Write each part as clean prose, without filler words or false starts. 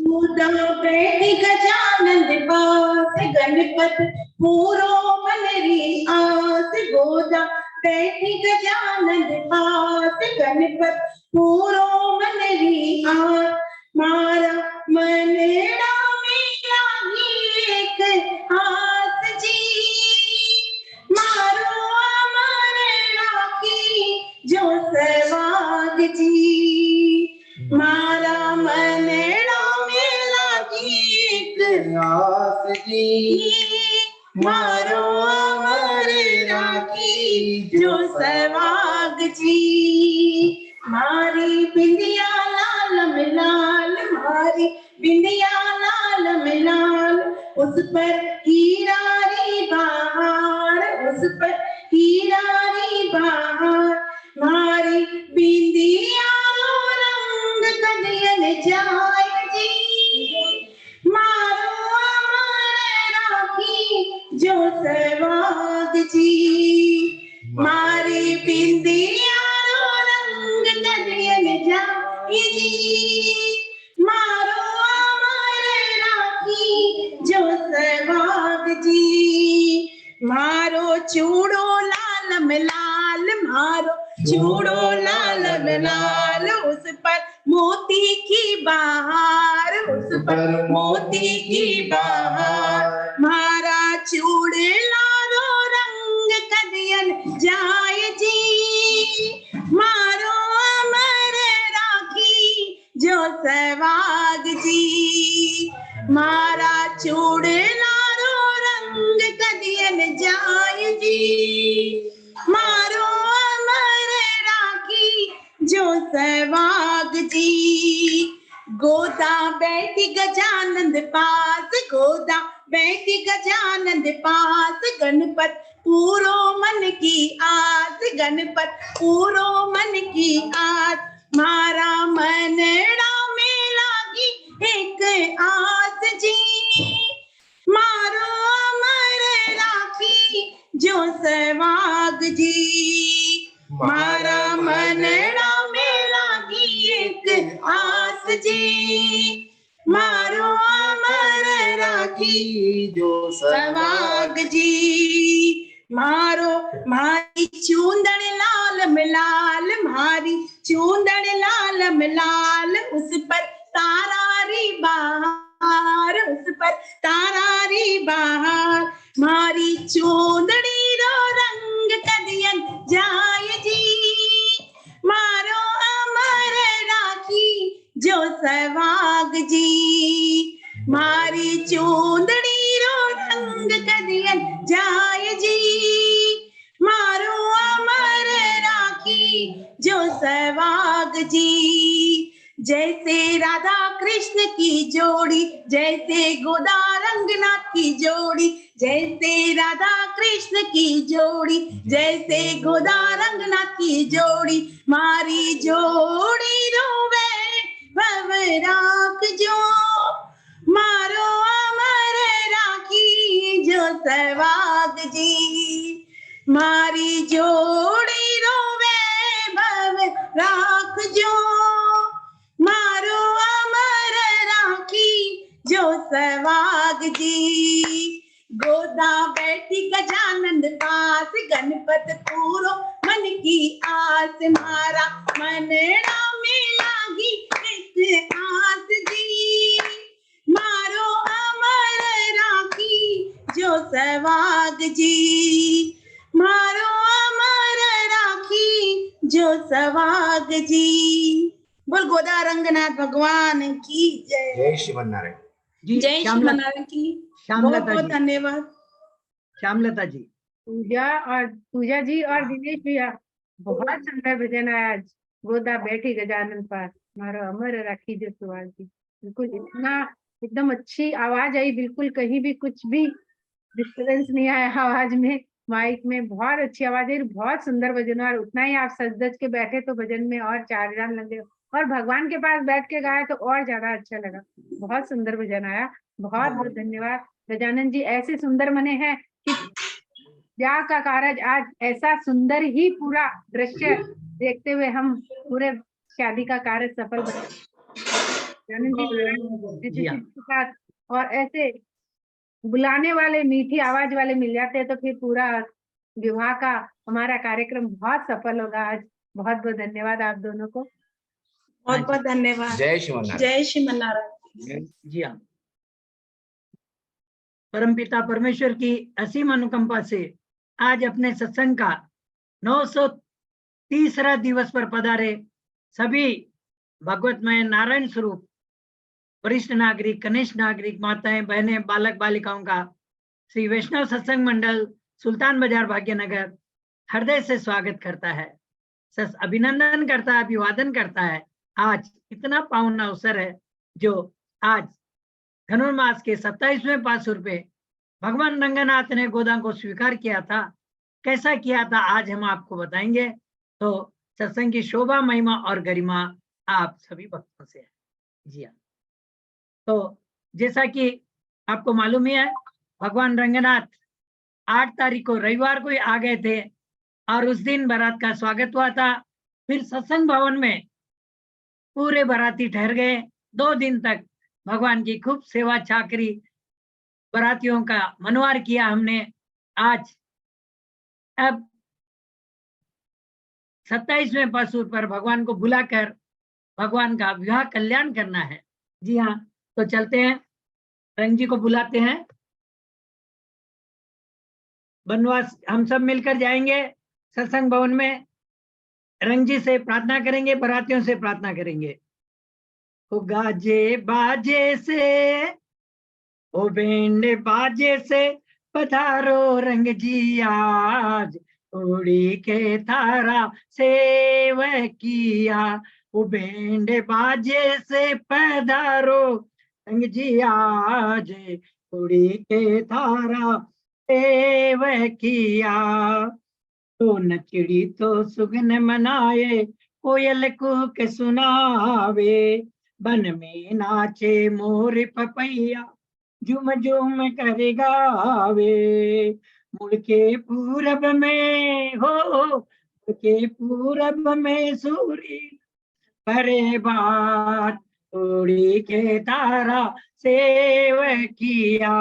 गोदा बैठी गजानन पास, गणपत पूरो मनरी आस। गोदा बैठी गजानन पास, गणपत पूरो मनरी आस। मारा मनड़ा मेरा एक आस जी, मारो अमरड़ा की जो सवाग जी। मारा मनड़ा आस जी, मारो अमर राखी जो सवाग जी। मारी बिंदिया लाल मिलाल, मारी बिंदिया लाल मिलाल, उस पर हीरा री बहार, उस पर हीरा री बहार। मारी बिंदिया रंग कदियन जाय जी, मारो अमर राखी जो सवाग जी। मारी बिंदिया रंग कदियन जाय जी, मारो अमर राखी जो सवाग जी। मारो चूड़ो लाल मिलाल, मारो चूड़ो लाल मिलाल, उस पर मोती की बहार, उस पर मोती की बहार। मारा चूड़े लालो रंग कदियन जाय जी, मारो अमर राखी जो सवाग जी। मारा चूड़े लालो रंग कदियन जाय जी, मारो अमर राखी जो सवाग जी। गोदा बैठी गजानंद पास, गोदा बैठी गजानंद पास, गणपत पूरो मन की आस, गणपत पूरो मन की आस। मारा मनड़ा में लागी एक आस जी, मारो अमर राखी जो सवाग जी। मारा मनड़ा में लागी एक आस जी, मारो अमर राखी जो सवाग जी। मारो मारी चूंदड़ लाल मिलाल, मारी चूंदड़ लाल मिलाल, उस पर तारा री बहार, उस पर तारा री बहार। मारी चूंदड़ी रो रंग कदियन जाय जी, मारो अमर राखी जो सवाग जी। मारी चूंदड़ी रो रंग कदियन जाय जी, मारो अमर राखी जो सवाग जी। जैसे राधा कृष्ण की जोड़ी, जैसे गोदा रंगनाथ की जोड़ी, जैसे राधा कृष्ण की जोड़ी, जैसे गोदा रंगनाथ की जोड़ी। मारी जोड़ी रोवे भव राख जो, मारो अमर राखी जो सवाग जी। मारी जोड़ी रोवे भव राख जो, मारो अमर राखी जो सवाग जी। गोदा बैठी गजानंद पास, गणपत पूरो मन की आस। मारा मनड़ा में लागी एक आस जी, मारो अमर राखी जो सवाग जी। मारो अमर राखी जो सवाग जी। बोल गोदा रंगनाथ भगवान की जय। जय श्रीमन्नारायण जी, जय श्रीमन्नारायण की। बहुत बहुत धन्यवाद श्यामलता जी। पूजा जी और दिनेश भैया, बहुत सुंदर भजन है आज। गोदा बैठी गजानन पास, मारो अमर राखी जो सवाग जी। बिल्कुल इतना एकदम अच्छी आवाज आई, बिल्कुल कहीं भी कुछ भी डिस्टर्बेंस नहीं आया आवाज में, माइक में। बहुत अच्छी आवाज है, बहुत सुंदर भजन। और उतना ही आप सज धज के बैठे तो भजन में और चार चांद लगे, और भगवान के पास बैठ के गाया तो और ज्यादा अच्छा लगा। बहुत सुंदर भजन आया, बहुत बहुत धन्यवाद गजानन जी। ऐसे सुंदर मने हैं कि ब्याह का कारज आज ऐसा सुंदर ही पूरा दृश्य देखते हुए हम पूरे शादी का कार्य सफल बने। आनंद जी जी हाँ। के साथ, और ऐसे बुलाने वाले मीठी आवाज वाले मिल जाते हैं तो फिर पूरा विवाह का हमारा कार्यक्रम बहुत सफल होगा। आज बहुत बहुत धन्यवाद आप दोनों को। बहुत बहुत धन्यवाद। जय श्रीमन्नारायण। जय श्रीमन्नारायण। जी हाँ। परमपिता परमेश्वर की असीम अनुकंपा से आज अपने सत्संग का 930वां दिवस पर पधारे सभी भगवतमय नारायण स्वरूप वरिष्ठ नागरिक, कनिष्ठ नागरिक, माताएं, बहनें, बालक बालिकाओं का श्री वैष्णव सत्संग मंडल सुल्तान बाजार भाग्यनगर हृदय से स्वागत करता है, अभिनंदन करता है, अभिवादन करता है। आज इतना पावन अवसर है जो आज धनुर्मास के 27वें पासुर पे भगवान रंगनाथ ने गोदा को स्वीकार किया था। कैसा किया था आज हम आपको बताएंगे। तो सत्संग की शोभा, महिमा और गरिमा आप सभी भक्तों से है। जी हाँ। तो जैसा कि आपको मालूम ही है, भगवान रंगनाथ 8 तारीख को रविवार को ही आ गए थे और उस दिन बारात का स्वागत हुआ था। फिर सत्संग भवन में पूरे बाराती ठहर गए। 2 दिन तक भगवान की खूब सेवा चाकरी, बारातियों का मनवार किया हमने। आज अब 27वें पासुर पर भगवान को बुलाकर भगवान का विवाह कल्याण करना है। जी हाँ, तो चलते हैं, रंग जी को बुलाते हैं। बनवास हम सब मिलकर जाएंगे सत्संग भवन में, रंग जी से प्रार्थना करेंगे, बारातियों से प्रार्थना करेंगे। ओ गाजे बाजे से, ओ बैंड बाजे से पधारो रंग जी आज, उड़ी के थारा सेव किया। ओ बैंड बाजे से पधारो रंग जी आज, उड़ी के थारा सेव किया। तो नचड़ी तो सुगन मनाए, कोयल कूक सुनावे, बन में नाचे मोर पपैया, झुम झुम कर गावे। मुड़ के पूरब में हो, मुड़ के पूरब में सूरी परे बात, उड़ी के तारा सेव किया।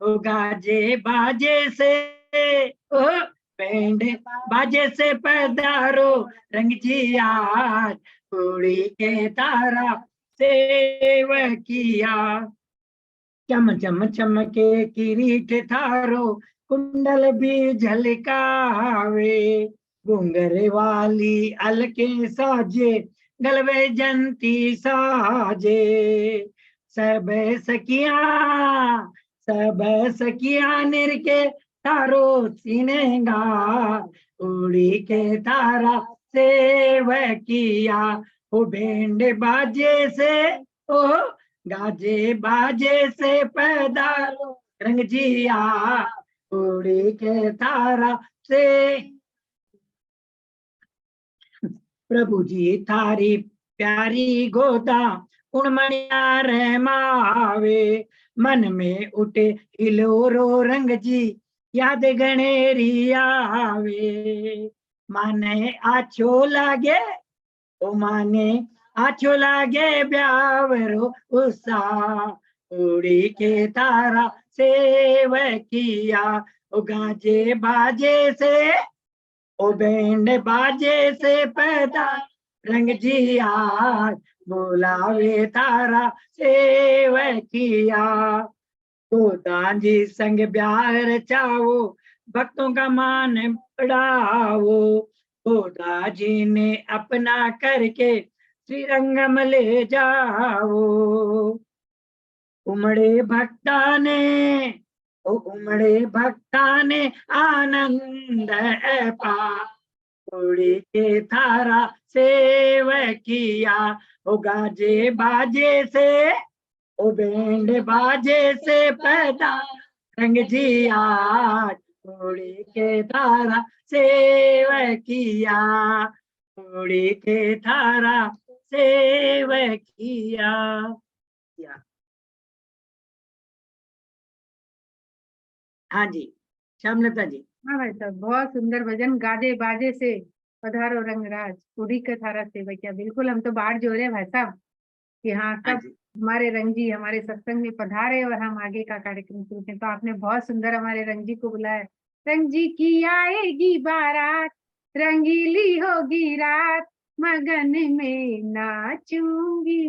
ओ गाजे बाजे से, ओ बैंड बाजे से पधारो रंग जी आज, उड़ी के तारा सेव किया। चम चम चमके किरीट थारो, कुंडल भी झलकावे, घुंघरे वाली अलके साजे, गलवे जंती साजे। सब सखिया निरके तारो सिनेगा, उड़ी के तारा सेव किया। ओ बैंड बाजे से, ओ गाजे बाजे से पधारो रंग जिया, उड़ी के तारा से। प्रभु जी थारी प्यारी गोदा, उड़मणिया रहमावे, मन में उठे इलोरो रंग जी, याद गणेरी आवे। माने आछो लागे, ओ माने आछो लागे ब्यावरो उत्साह, उड़ी के तारा सेव किया। ओ गाजे बाजे से, ओ बैंड बाजे से पैदा रंग जी आज, बुलावे तारा सेव किया। तो दांजी संग ब्याह रचाओ, भक्तों का मान बढ़ाओ, गोदा जी ने अपना करके श्री रंगम ले जाओ। उमड़े भक्ता ने, ओ उमड़े भक्ता ने आनंद पा, उड़ी के थारा सेव किया। ओ गाजे बाजे से, ओ बैंड बाजे से पैदा रंग जी आज, उड़ी के थारा सेव किया, उड़ी के थारा सेव किया। हाँ जी, श्यामलता जी। हाँ भाई साहब, बहुत सुंदर भजन, गाजे बाजे से पधारो रंगराज, उड़ी के थारा सेवा किया। बिल्कुल, हम तो बाढ़ जो रहे भाई साहब कि हाँ, सब हमारे रंग जी हमारे सत्संग में पधारे और हम आगे का कार्यक्रम शुरू करें। तो आपने बहुत सुंदर हमारे रंग जी को बुलाया। रंग जी की आएगी बारात, रंगीली होगी रात, मगन में नाचूंगी,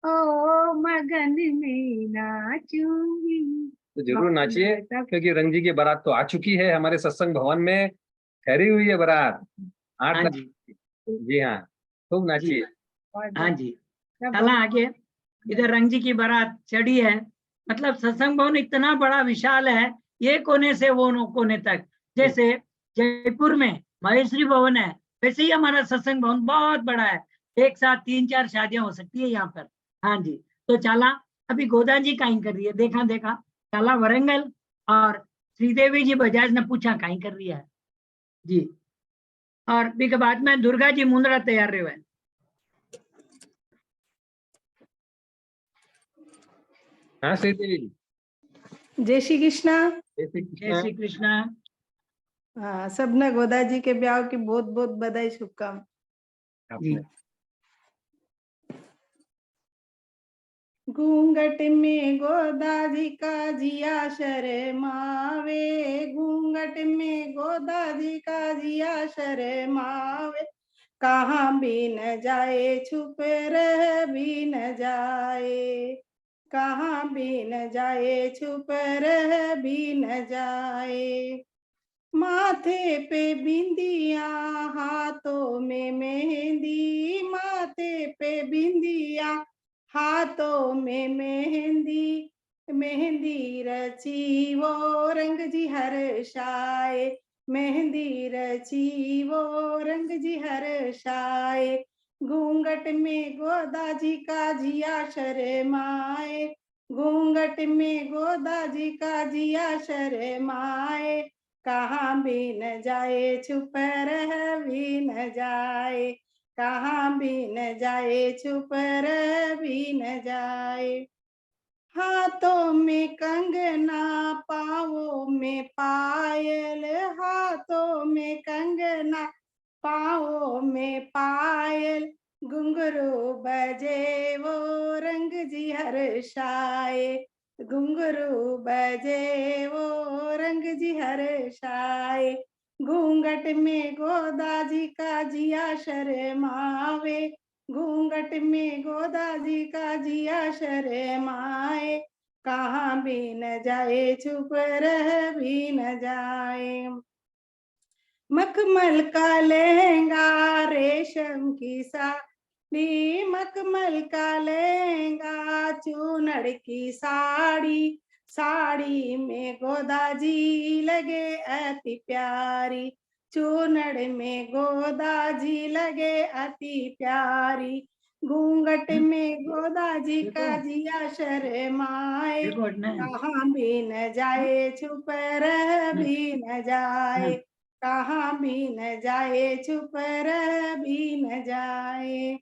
ओ मगन में नाचूंगी। तो जरूर नाचिए, क्योंकि रंग जी की बारात तो आ चुकी है, हमारे सत्संग भवन में ठहरी हुई है बारात 8 हाँ तारीख जी, की। जी हाँ, खूब नाचिए। हाँ जी। चला आगे। इधर रंग जी की बारात चढ़ी है। मतलब सत्संग भवन इतना बड़ा विशाल है, ये कोने से वो कोने तक। जैसे जयपुर में महेश्वरी भवन है, वैसे ही हमारा सत्संग भवन बहुत बड़ा है। एक साथ 3-4 शादियां हो सकती है यहाँ पर। हाँ जी। तो चला अभी गोदा जी काई कर रही है, देखा देखा चला वरंगल। और श्रीदेवी जी बजाज ने पूछा काई कर रही है जी। और बी के बाद में दुर्गा जी मुंदरा तैयार रहे हुए। हाँ श्रीदेवी जी, जय श्री कृष्णा। जय श्री जय कृष्ण। श्री कृष्णा। हाँ, सबने गोदा जी के ब्याह की बहुत बहुत बधाई शुभकामनाएं। जी। घूंघट में गोदा जी का जिया शर्मावे, घूंघट में गोदा जी का जिया शर्मावे, कहाँ भी न जाए छुप रह भी न जाए, कहाँ भी न जाए छुप रह भी न जाए। माथे पे बिंदिया हाथों में मेहंदी, माथे पे बिंदिया हाथों में मेहंदी, मेहंदी रची वो रंग जी हर्षाए, मेहंदी रची वो रंग जी हर्षाए। घूंघट में गोदा जी का जिया शर्माए, घूंघट में गोदा जी का जिया शर्माए, कहाँ भी न जाए छुप रह भी न जाए, कहाँ भी न जाए छुप रह भी न जाए। हाथों में कंगना पाँवों में पायल, हाथों में कंगना पाँवों में पायल, घुंघरू बजे वो रंग जी हर्षाए, घुंघरू बजे वो रंग जी हर्षाए। घूंघट में गोदा जी का जिया शर्मावे, घूंघट में गोदा जी का जिया शर्माए, कहाँ भी न जाए छुप रह भी न जाए। मखमल का लहंगा रेशम की साड़ी, मखमल का लहंगा चूनड़ की साड़ी, साड़ी में गोदा जी लगे अति प्यारी, चूनड़ में गोदा जी लगे अति प्यारी। घूंघट में गोदा जी का जिया शर्माए, कहाँ भी न जाए छुप रह भी न जाए, कहाँ भी न जाए छुप रह भी न जाए।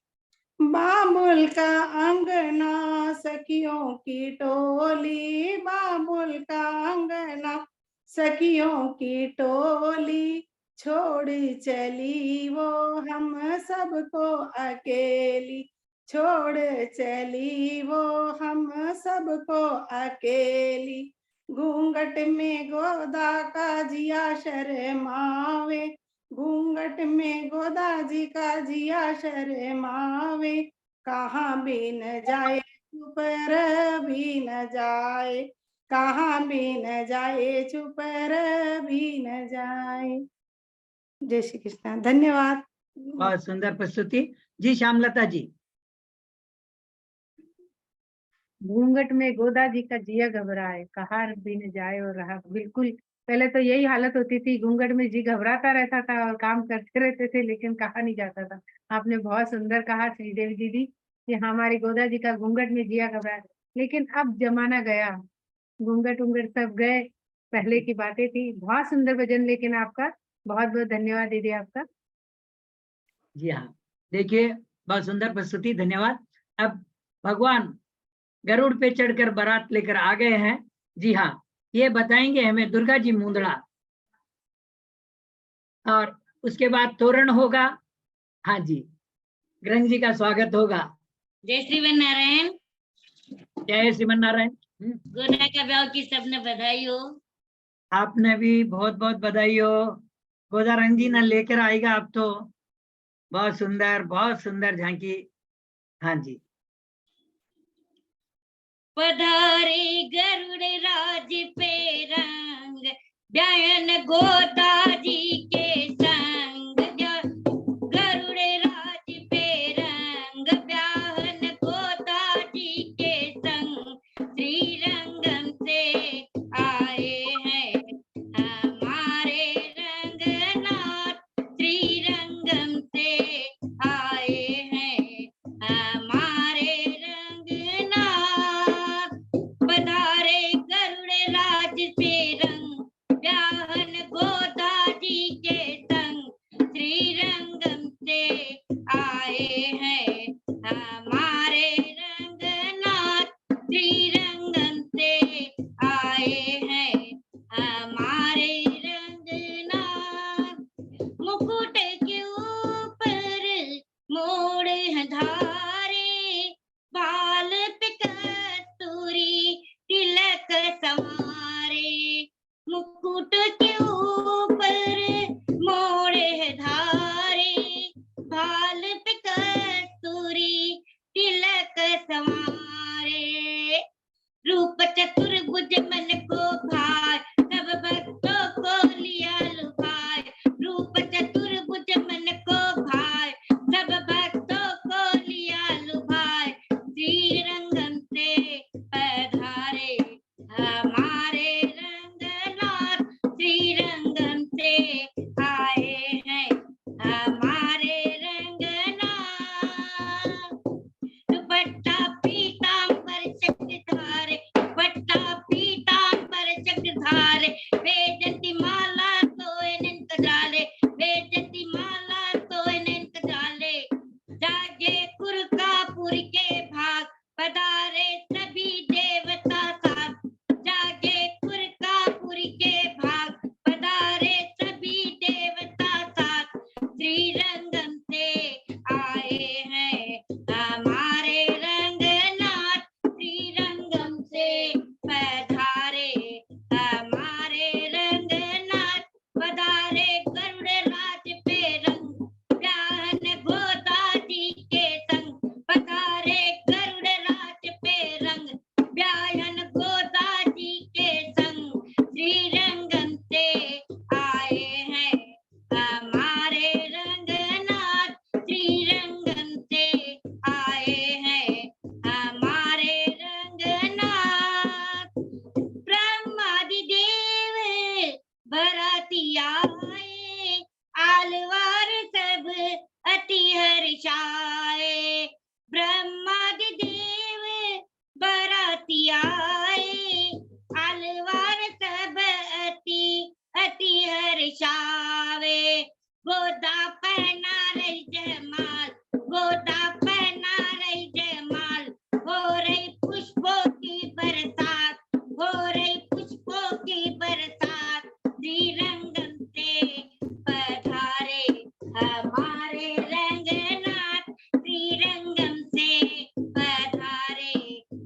बाबुल का अंगना सखियों की टोली, बाबुल का अंगना सखियों की टोली, छोड़ चली वो हम सबको अकेली, छोड़ चली वो हम सबको अकेली। घूंघट में गोदा का जिया शर्मावे, घूंघट में गोदा जी का जिया शर्मावे, कहाँ भी न जाए छुप रह भी न जाए, कहाँ भी न जाए छुप रह भी न जाए। जय श्री कृष्ण। धन्यवाद। बहुत सुंदर प्रस्तुति जी। श्यामलता जी। घूंघट में गोदा जी का जिया घबराए, कहाँ भी न जाए और रहा। बिल्कुल पहले तो यही हालत होती थी, घूंघट में जी घबराता रहता था और काम करते रहते थे लेकिन कहा नहीं जाता था। आपने बहुत सुंदर कहा श्रीदेवी दीदी कि हमारी गोदा जी का घूंघट में जिया घबराए। लेकिन अब जमाना गया, घूंघट उंघट सब गए, पहले की बातें थी। बहुत सुंदर भजन, लेकिन आपका बहुत बहुत धन्यवाद दीदी आपका। जी हाँ, देखिए बहुत सुंदर प्रस्तुति, धन्यवाद। अब भगवान गरुड़ पे चढ़कर बारात लेकर आ गए हैं। जी हाँ, ये बताएंगे हमें दुर्गा जी मुंदड़ा, और उसके बाद तोरण होगा। हाँ जी, रंग जी का स्वागत होगा। जय श्री नारायण। जय श्रीमन नारायण। गोदा का ब्याह की सबने बधाई हो। आपने भी बहुत बहुत बधाई हो। गोदा रंगीना लेकर आएगा आप तो। बहुत सुंदर झांकी। हाँ जी। पधारे गरुड़ राज पे रंग, ब्यायन गोदा जी के संग। गरुड़ राज पे रंग, ब्याहन गोदा जी के संग। श्रीरंगम से आए हैं हमारे रंगनाथ, श्रीरंगम से आए हैं हमारे रंगनाथ। पधारे गरुड़ राज पे रंग, ब्याहन गोदा जी के संग। श्रीरंगम से आए हैं हमारे रंगनाथ, श्रीरंगम से आए हैं हमारे रंगनाथ। मुकुट के ऊपर मोड़ है धारे, बाल पे कस्तूरी तिलक संवारे। मुकुट के ऊपर मोड़ है धारे, बाल पे कस्तूरी तिलक संवारे। रूप चतुर्भुज मन को भाए, सब भक्तों को लिया लुभाए। रूप चतुर्भुज मन को भाए, सब भक्तों को लिया लुभाए। श्रीरंगम से पधारे हमारे रंगनाथ, श्रीरंगम से आए हैं हमारे रंगनाथ। दुपट्टा पीतांबर चक्रधारे, दुपट्टा पीतांबर चक्रधारे। वेजती माला तोय नयन जाले, वेजती माला तोय नयन जाले। जागे कुरकापुर के भाग, पधारे सभी देवता साथ। जागे कुरकापुर के भाग, पधारे सभी देवता साथ। श्रीरंगम से आए हैं हमारे रंगनाथ, श्रीरंगम से पधारे हमारे रंगनाथ। पधारे गरुड़ राज पे रंग, ब्याहन गोदा जी के संग। पधारे गरुड़ राज पे रंग, ब्याहन गोदा जी के संग। श्रीरंगम से आए हैं हमारे रंगनाथ, श्रीरंगम से आए हैं हमारे रंगनाथ। ब्रह्मादि देव बराती आए, आलवार सब अति हर्षाए। ब्रह्मादि देव बराती आए, आलवार सब अति हर्षावे। गोदा पहना रही जयमाल, गोदा पहना रही जयमाल। हो रही पुष्पों की बरसात, हो रही पुष्पों की बरसात। श्रीरंगम से पधारे हमारे रंगनाथ, श्रीरंगम से पधारे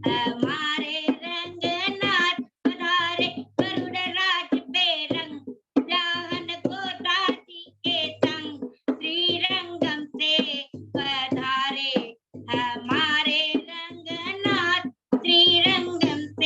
हमारे रंगनाथ। पधारे गरुड़ राज पे रंग, ब्याहन गोदा जी के संग। श्रीरंगम से पधारे हमारे रंगनाथ, श्रीरंगम से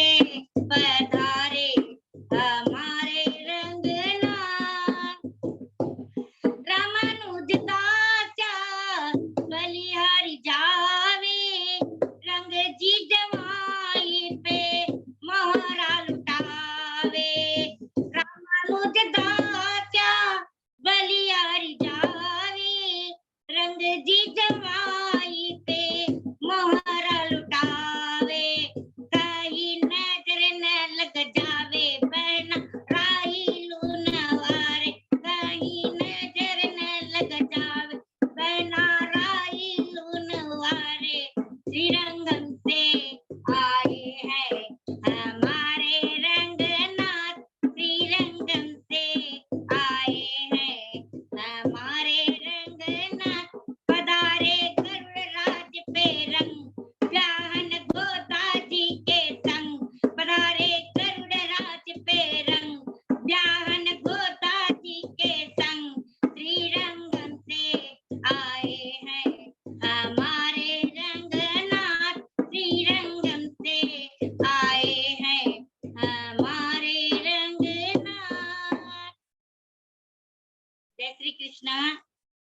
कृष्ण।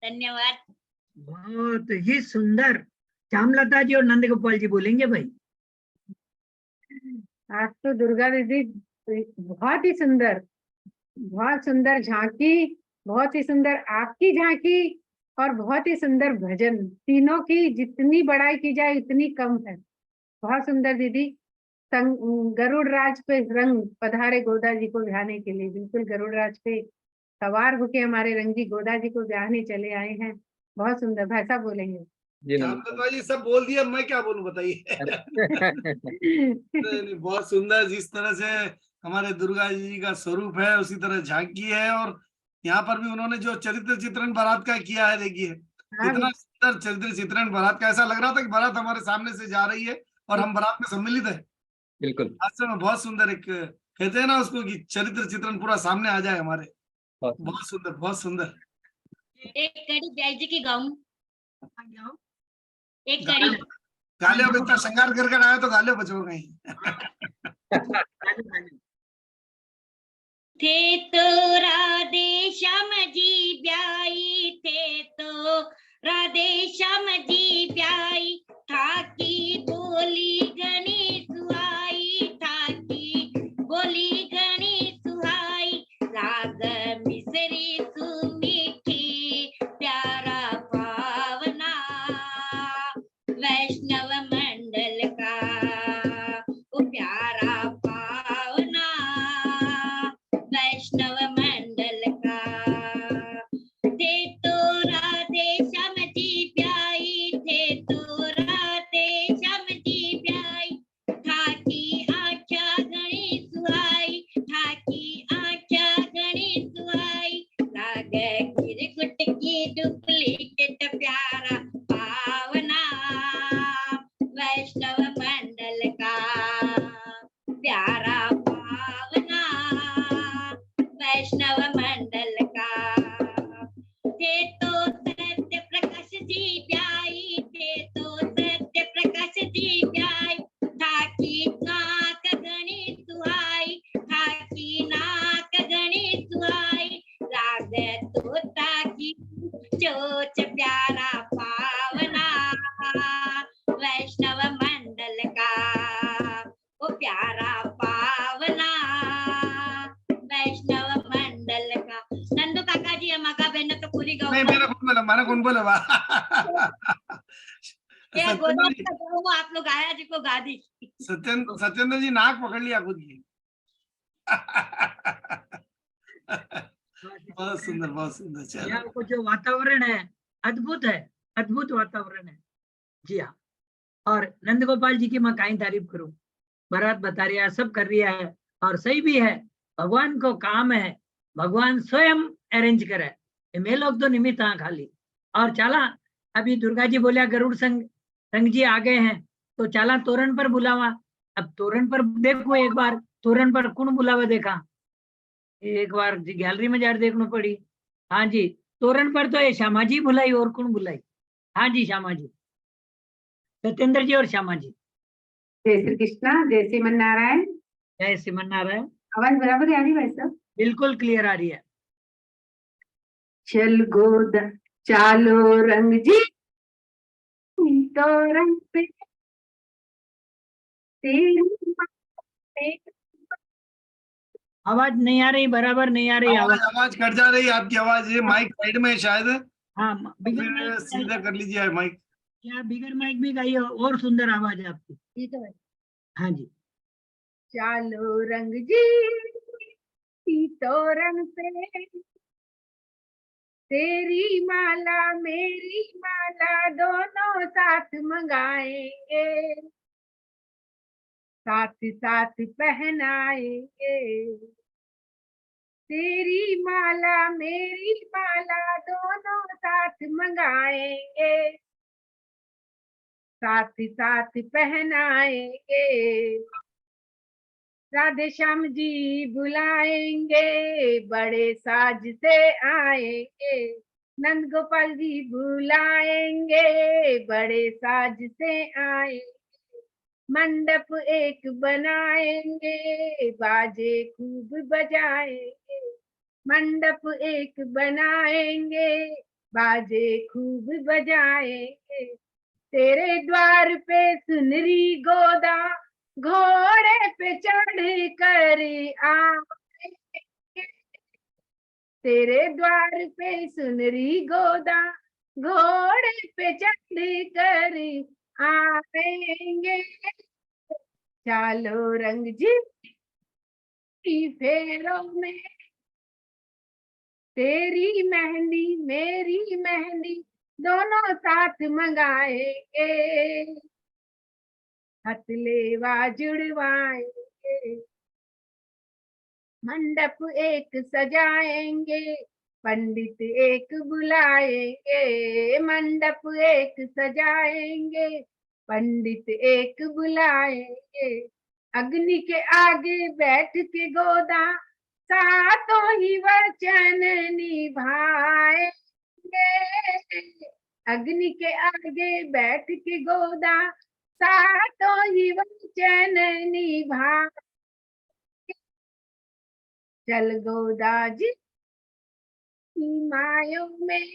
धन्यवाद। बहुत ही सुंदर। श्यामलता जी और नंद गोपाल जी बोलेंगे भाई। आज तो दुर्गा दीदी बहुत ही सुंदर, बहुत सुंदर झांकी, बहुत ही सुंदर आपकी झांकी और बहुत ही सुंदर भजन। तीनों की जितनी बड़ाई की जाए उतनी कम है। बहुत सुंदर दीदी। गरुड़ राज पे रंग पधारे गोदा जी को ब्याहने के लिए, बिल्कुल गरुड़ राज पे सवार होके हमारे रंगी गोदा जी को ब्याहने चले आए हैं। बहुत सुंदर। भाई साहब बोलेंगे। जी श्यामलता जी सब बोल दिया, मैं क्या बोलूं बताइए। नहीं, बहुत सुंदर। जिस तरह से हमारे दुर्गा जी का स्वरूप है उसी तरह झांकी है, और यहाँ पर भी उन्होंने जो चरित्र चित्रण बारात का किया है, देखिए हाँ इतना सुंदर चरित्र चित्रण बारात का। ऐसा लग रहा था कि बारात हमारे सामने से जा रही है और हम बारात में सम्मिलित है। बिल्कुल। वास्तव में बहुत सुंदर। एक कहते हैं ना उसको कि चरित्र चित्रण पूरा सामने आ जाए हमारे। बहुत सुंदर, बहुत सुंदर। एक कड़ी ब्याह जी की गाऊं। एक गाले कड़ी। गाले अब इतना श्रृंगार कर आया तो गाले बचो गई। थे तो राधे श्याम जी ब्याई, थे तो राधे श्याम जी ब्याई, ठाकी बोली गणी सुहाई, ठाकी बोली गणी सुहाई, लाग मिसरी सुमीठी प्यारा पावना, वैष्णव मंडल का वो प्यारा पावना, वैष्णव मंडल का। थे तो राधे श्याम जी ब्याई, थे तो राधे श्याम जी ब्याई, ठाकी आख्या गणी सुहाई, ठाकी आख्या गणी सुहाई, लाग गिरगुट की डुप्लीकेट प्यारा पावना, वैष्णव मंडल का प्यारा पावना, वैष्णव मंडल का। थे तो सत्य प्रकाश जी ब्याई, थे तो सत्य प्रकाश जी ब्याई, ठाकी नाक गणी सुहाई, ठाकी नाक गणी सुहाई, लाग तोता की चोच प्यारा पावना, वैष्णव मंडल का वो प्यारा पावना, वैष्णव मंडल का। नंदू काका जी मका बहन तो पूरी गाँव नहीं, मेरा कौन बोला आप लोग आया जी को गा दी। सत्येंद्र जी नाक पकड़ लिया खुद की। बहुत सुंदर, बहुत सुंदर। चलो, यहाँ को जो वातावरण है अद्भुत है, अद्भुत वातावरण है। जी हाँ। और नंद गोपाल जी की मैं काई तारीफ करूं। बारात बता रही है, सब कर रही है और सही भी है। भगवान को काम है, भगवान स्वयं अरेंज करे, मैं लोग तो निमित्त हाँ खाली। और चला अभी दुर्गा जी बोलिया गरुड़ संग जी आ गए हैं तो चला तोरण पर बुलावा। अब तोरण पर देखो एक बार, तोरण पर कौन बुलावा देखा, एक बार गैलरी में जाकर देखना पड़ी। हाँ जी, तोरण पर तो ये श्यामा जी बुलाई और कौन बुलाई। हाँ जी, श्यामा जी, सत्येंद्र जी और श्यामा जी। जय श्री कृष्णा, जय श्रीमन नारायण। जय श्रीमन नारायण। आवाज बराबर आ रही भाई साहब? बिल्कुल क्लियर आ रही है। चल गोदा चालो रंग जी तो रंग पे तेरी आवाज नहीं आ रही, बराबर नहीं आ रही आवाज। आवाज कट जा रही है आपकी। आवाज ये माइक साइड में है शायद। हाँ, तो बिगर फिर माइक सीधा कर लीजिए माइक। क्या बिगर माइक भी गाइए, और सुंदर आवाज है आपकी। ठीक है। हाँ जी। चालो रंग जी तो रंग पे तेरी माला मेरी माला दोनों साथ मंगाएंगे, साथ साथ पहनाएंगे। तेरी माला मेरी माला दोनों साथ मंगाएंगे, साथ साथ पहनाएंगे। राधे श्याम जी बुलाएंगे, बड़े साज से आएंगे। नंद गोपाल जी बुलाएंगे, बड़े साज से आएंगे। मंडप एक बनाएंगे, बाजे खूब बजाएंगे। मंडप एक बनाएंगे, बाजे खूब बजाएंगे, तेरे द्वार पे सुनरी गोदा घोड़े पे चढ़ कर आएंगे, तेरे द्वार पे सुनरी गोदा घोड़े पे चढ़ कर आएंगे, चालो रंग जी फेरों में, तेरी मेहंदी मेरी मेहंदी दोनों साथ मंगाएंगे, हथलेवा जुड़वाएंगे, मंडप एक सजाएंगे, पंडित एक बुलाएंगे, मंडप एक सजाएंगे, पंडित एक बुलाएंगे, अग्नि के आगे बैठ के गोदा सातों ही वचन निभाएंगे, अग्नि के आगे बैठ के गोदा सातों ही वचन निभा, चल गोदा जी मायों में,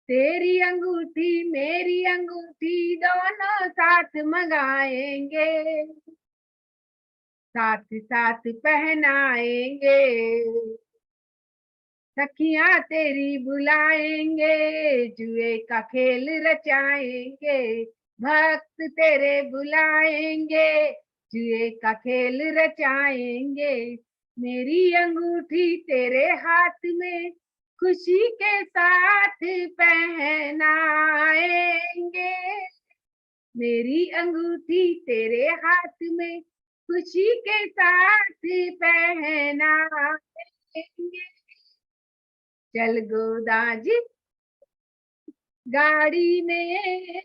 तेरी अंगूठी मेरी अंगूठी दोनों साथ मंगाएंगे, साथ साथ पहनाएंगे, सखियां तेरी बुलाएंगे, जुए का खेल रचाएंगे, भक्त तेरे बुलाएंगे, जुए का खेल रचाएंगे, मेरी अंगूठी तेरे हाथ में खुशी के साथ पहनाएंगे, मेरी अंगूठी तेरे हाथ में खुशी के साथ पहनाएंगे, चल गोदा जी गाड़ी में,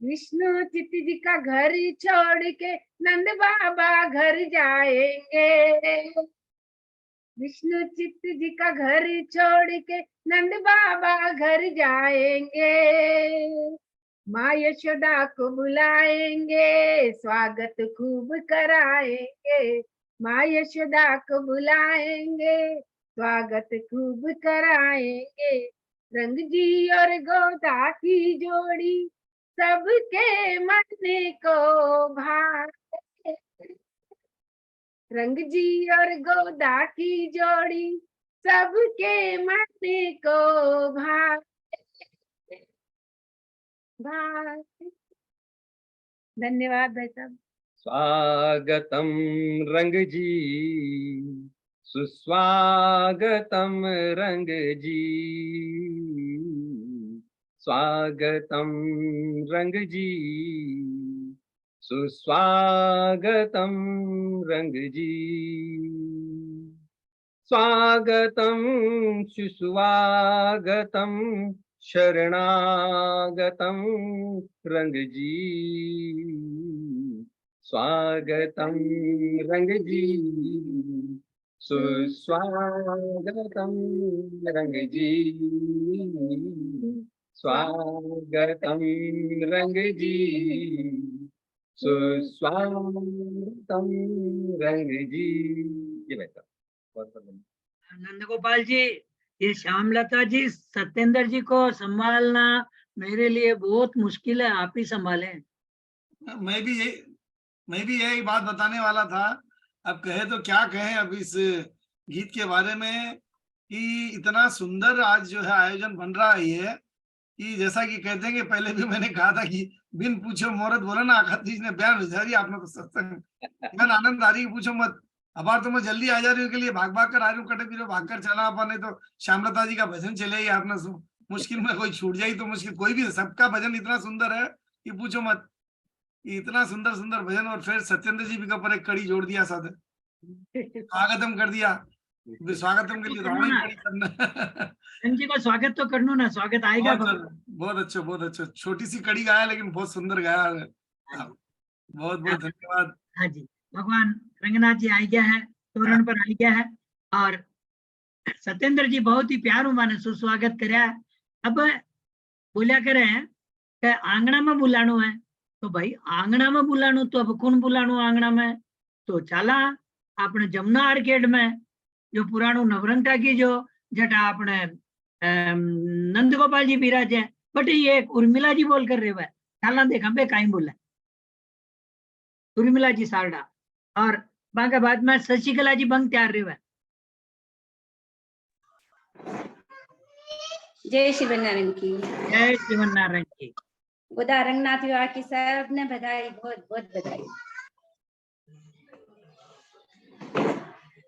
विष्णु चित्त जी का घर छोड़ के नंद बाबा घर जाएंगे, विष्णु चित्त जी का घर छोड़ के नंद बाबा घर जाएंगे, माँ यशोदा को बुलाएंगे, स्वागत खूब कराएंगे, माँ यशोदा को बुलाएंगे, स्वागत खूब कराएंगे, रंग जी और गोदा की जोड़ी सबके मन को भाए, रंग जी और गोदा की जोड़ी सबके मन को भाए। धन्यवाद भाई साहब। स्वागतम रंग जी, सुस्वागतम रंग जी, स्वागतम रंग जी, सुस्वागतम रंग जी, स्वागतम सुस्वागतम शरणागतम रंग जी, स्वागतम रंग जी, सुस्वागतम रंग जी, स्वागतम रंग जी, सुस्वागतम रंग जी। ये बेहतर बहुत नंद गोपाल जी, ये श्यामलता जी सत्येंद्र जी को संभालना मेरे लिए बहुत मुश्किल है, आप ही संभालें। मैं भी यही बात बताने वाला था। अब कहे तो क्या कहें अब इस गीत के बारे में कि इतना सुंदर आज जो है आयोजन बन रहा है ये, कि जैसा कि कहते हैं कि पहले भी मैंने कहा था कि बिन पूछो मोहरत बोला ना आखिर ने बयान भेजा रही आपने तो सत्संग इतना आनंद आ रही है पूछो मत। अब तो मैं जल्दी आ जा रही हूँ के लिए भाग कर आ रही हूँ, कटे फिर भाग कर चला अपन, नहीं तो श्यामलता जी का भजन चलेगी आपने मुश्किल में कोई छूट जाए तो मुश्किल, कोई भी सबका भजन इतना सुंदर है कि पूछो मत, इतना सुंदर सुंदर भजन। और फिर सत्येंद्र जी भी ऊपर एक कड़ी जोड़ दिया साथ, स्वागतम कर दिया, स्वागतम के लिए करना जी को स्वागत तो करना ना, स्वागत आएगा। बहुत अच्छा छोटी सी कड़ी गाया लेकिन बहुत सुंदर गाया है, बहुत धन्यवाद। हाँ जी, भगवान रंगनाथ जी आ गया है, तोरण पर आ गया है और सत्येंद्र जी बहुत ही प्यारू माने सुस्वागत कराया। अब बोलिया करे कि आंगणा में बुलाणो है, तो भाई आंगणा में बुलाणो तो अब कौन बुलाणो आंगणा में, तो चला अपने जमुना आर्केड में जो पुराणु नवरंगटा की जो जटा अपने नंद गोपाल जी बिराज है, बट ये उर्मिला जी बोल कर रहे हुए ठाला देखा बे कहीं बोला उर्मिला जी सारडा और बाकी बाद में शशिकला जी बंग तैयार रहे हुए। जय शिवनारायण की। जय श्रीमन नारायण की। गोदा रंगनाथ विवाह की सबने बधाई, बहुत बहुत बधाई।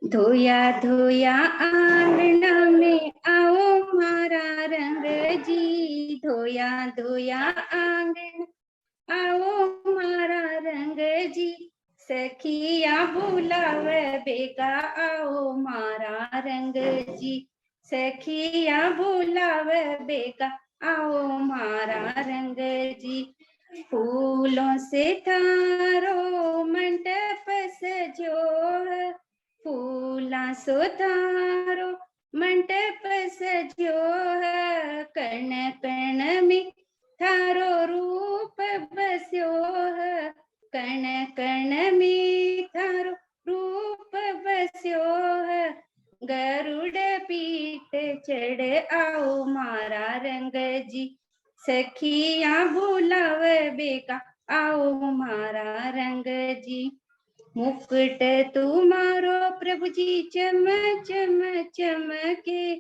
धोया धोया आंगना में आओ मारा रंग जी, धोया धोया आंगन आओ मारा रंग जी, सखिया बुलाव बेगा आओ मारा रंग जी, सखिया बुलाव बेगा आओ मारा रंग जी, फूलों से थारो मंडप सजो, फूला सो थारो मंडप सजो, कण कण में थारो रूप बस्यो, कण कण में थारो रूप बस्यो, गरुड़ पीठ चढ़ आओ मारा रंग जी, सखिया बुलाव बेगा आओ मारा रंग जी, मुकुट तुम्हारो प्रभु जी चम चम चमके,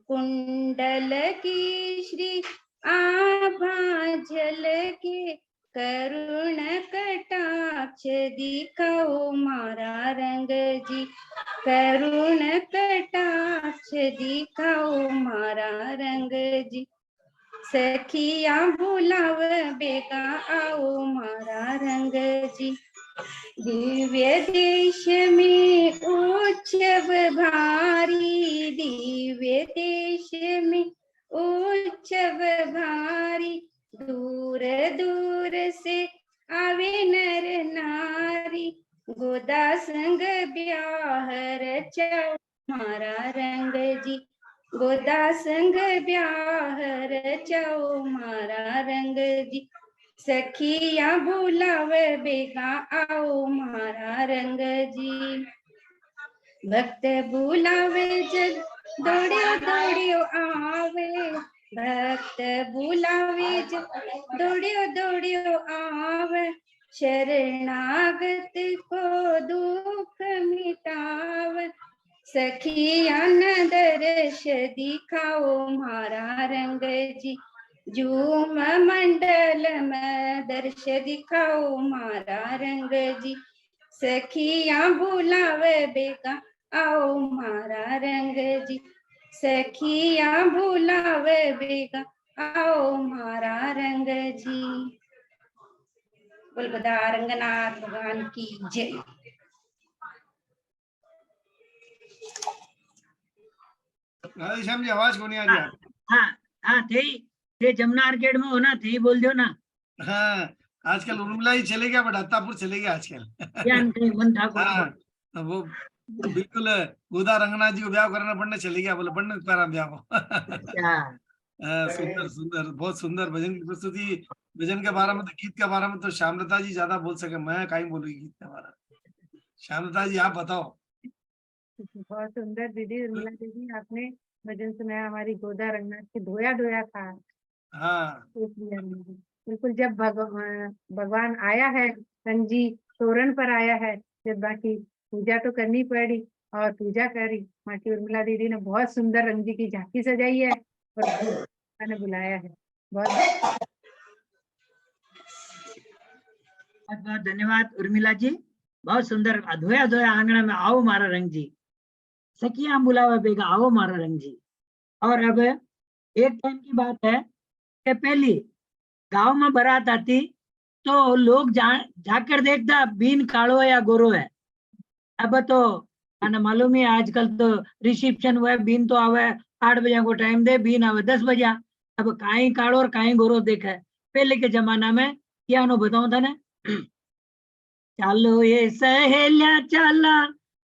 कुंडल की श्री आभा झलके, करुण कटाक्ष दिखाओ मारा रंग जी, करुण कटाक्ष दिखाओ मारा रंग जी, सखिया बुलाव बेगा आओ मारा रंग जी, दिव्य देश में उत्सव भारी, दिव्य देश में उत्सव भारी, दूर दूर से आवे नर नारी, गोदा संग ब्याह रचाओ मारा रंग जी, गोदा संग ब्याह रचाओ मारा रंग जी, सखिया बुलाव बेगा आओ मारा रंग जी, भक्त बुलावे जग दौड़ियो दौड़ियो आवे, भक्त बुलावे जग दौड़ियो दौड़ियो आवे, शरणागत को दुख मिटावे, सखिया न दर्श दिखाओ मारा रंग जी, झूम मंडल में दर्श दिखाओ मारा रंग जी, सखिया बुलाव बेगा आओ मारा रंग जी, सखिया बुलाव बेगा आओ मारा रंग जी। बोल गोदा रंगनाथ भगवान की जय। राधेश्याम जी आवाज को नहीं आ रही आप। हाँ हाँ थे जमुना आर्केड में हो ना, थे बोल दो ना। हाँ आजकल उर्मिला ही चले गया, बट अत्तापुर चले गया आजकल। ज्ञान कहीं मन ठाकुर हाँ तो वो बिल्कुल गोदा रंगनाथ जी को ब्याह करना पड़ने चले गया, बोले पढ़ने पैरा ब्याह को। अच्छा। सुंदर सुंदर, बहुत सुंदर भजन की प्रस्तुति। भजन के बारे में तो, गीत के बारे में तो श्यामलता जी ज्यादा बोल सके, मैं कहीं बोलूंगी गीत के बारे में। श्यामलता जी आप बताओ। बहुत सुंदर दीदी उर्मिला दीदी, आपने भजन सुनाया, हमारी गोदा रंगनाथ के धोया धोया था। हाँ बिल्कुल, जब भगवान आया है, रंग जी तोरण पर आया है, जब बाकी पूजा तो करनी पड़ी और पूजा करी। माटी उर्मिला दीदी ने बहुत सुंदर रंग जी की झांकी सजाई है और ने बुलाया है। बहुत बहुत धन्यवाद उर्मिला जी, बहुत सुंदर। अधोया अधोया आंगना में आओ मारा रंग जी, सखिया बुलावा बेगा आओ मारा रंग जी। और अब एक टाइम की बात है कि पहली गांव में बारात आती तो लोग जाकर देखता बीन कालो है या गोरो है। अब तो आना मालूम है, आजकल तो रिसेप्शन हुआ, बीन तो आवे 8 बजे को टाइम दे, बीन आवे 10 बजे। अब काई कालो और काई गोरो देखे। पहले के जमाना में क्या बताऊं था ना, चालो ये सहेलिया चाला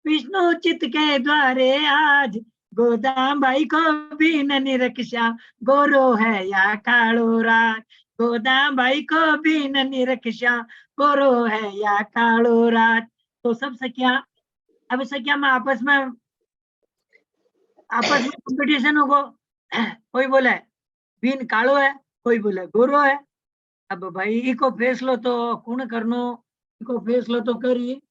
विष्णु चित के द्वारे, आज गोदाम भाई को भी ननी रक्षा, गोरो है या कालो राज, गोदाम भाई को भी ननी रक्षा, गोरो है या कालो राज। तो सब सखिया, अब सखिया में आपस में आपस में कंपटीशन होगो। कोई बोले बीन कालो है, कोई बोले गोरो है। अब भाई इको फैसलो तो कौन करनो, इको फैसलो तो करिए।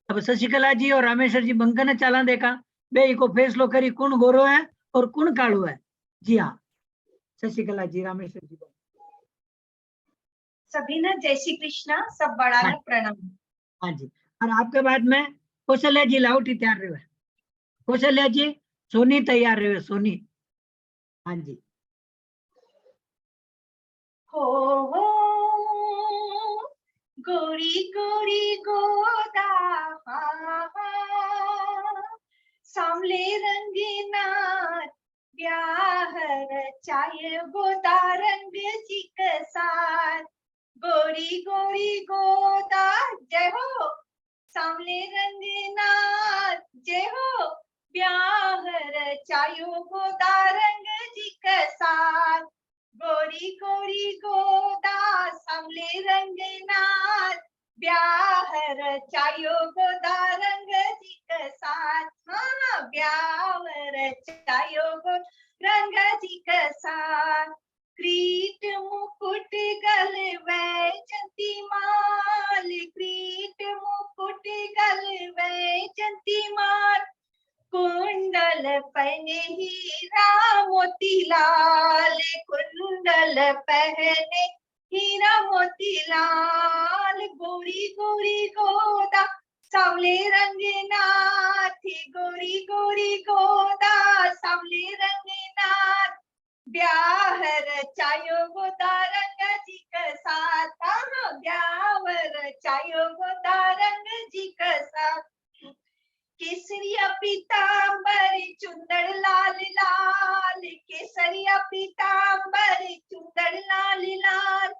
अब शशिकला जी और रामेश्वर जी बंका ने चाला देखा, बे इको फैसलो करी कौन गोरो है और कौन कालो है। जी हाँ, शशिकला जी, रामेश्वर जी। सभी ने जय श्री कृष्णा, सब बड़ा ने हाँ। प्रणाम। हाँ जी, और आपके बाद में कौशल्या जी लाउटी तैयार रहे। कौशल्या जी, सोनी तैयार रहे, सोनी। हाँ जी। हो गोरी गोरी गोदा, सामले रंगीना ब्याह रचाए गोदा रंग जी के साथ। गोरी गोरी गोदा जय हो, सामले रंगीना जय हो, ब्याह रचायो गोदा रंग जी के साथ। गोरी गोरी गोदा सामले रंगनाथ, ब्याह रचायो गोदा रंग जी के साथ। हाँ, ब्याह रचायो गो रंग जी के साथ। क्रीट मुकुट गल वैजंती माल, क्रीट मुकुट गल वैजंती माल, कुंडल पहने हीरा मोती लाल, कुंडल पहने हीरा मोती लाल। गोरी गोरी गोदा सावले रंगनाथ, गोरी गोरी गोदा सावले रंगनाथ, ब्याह रचायो गोदा रंग जी के साथ। ब्याह रचायो गोदा रंग जी के साथ। केसरिया पीतांबर चुंदड़ लाल लाल, केसरिया पीतांबर चुंदड़ लाल लाल,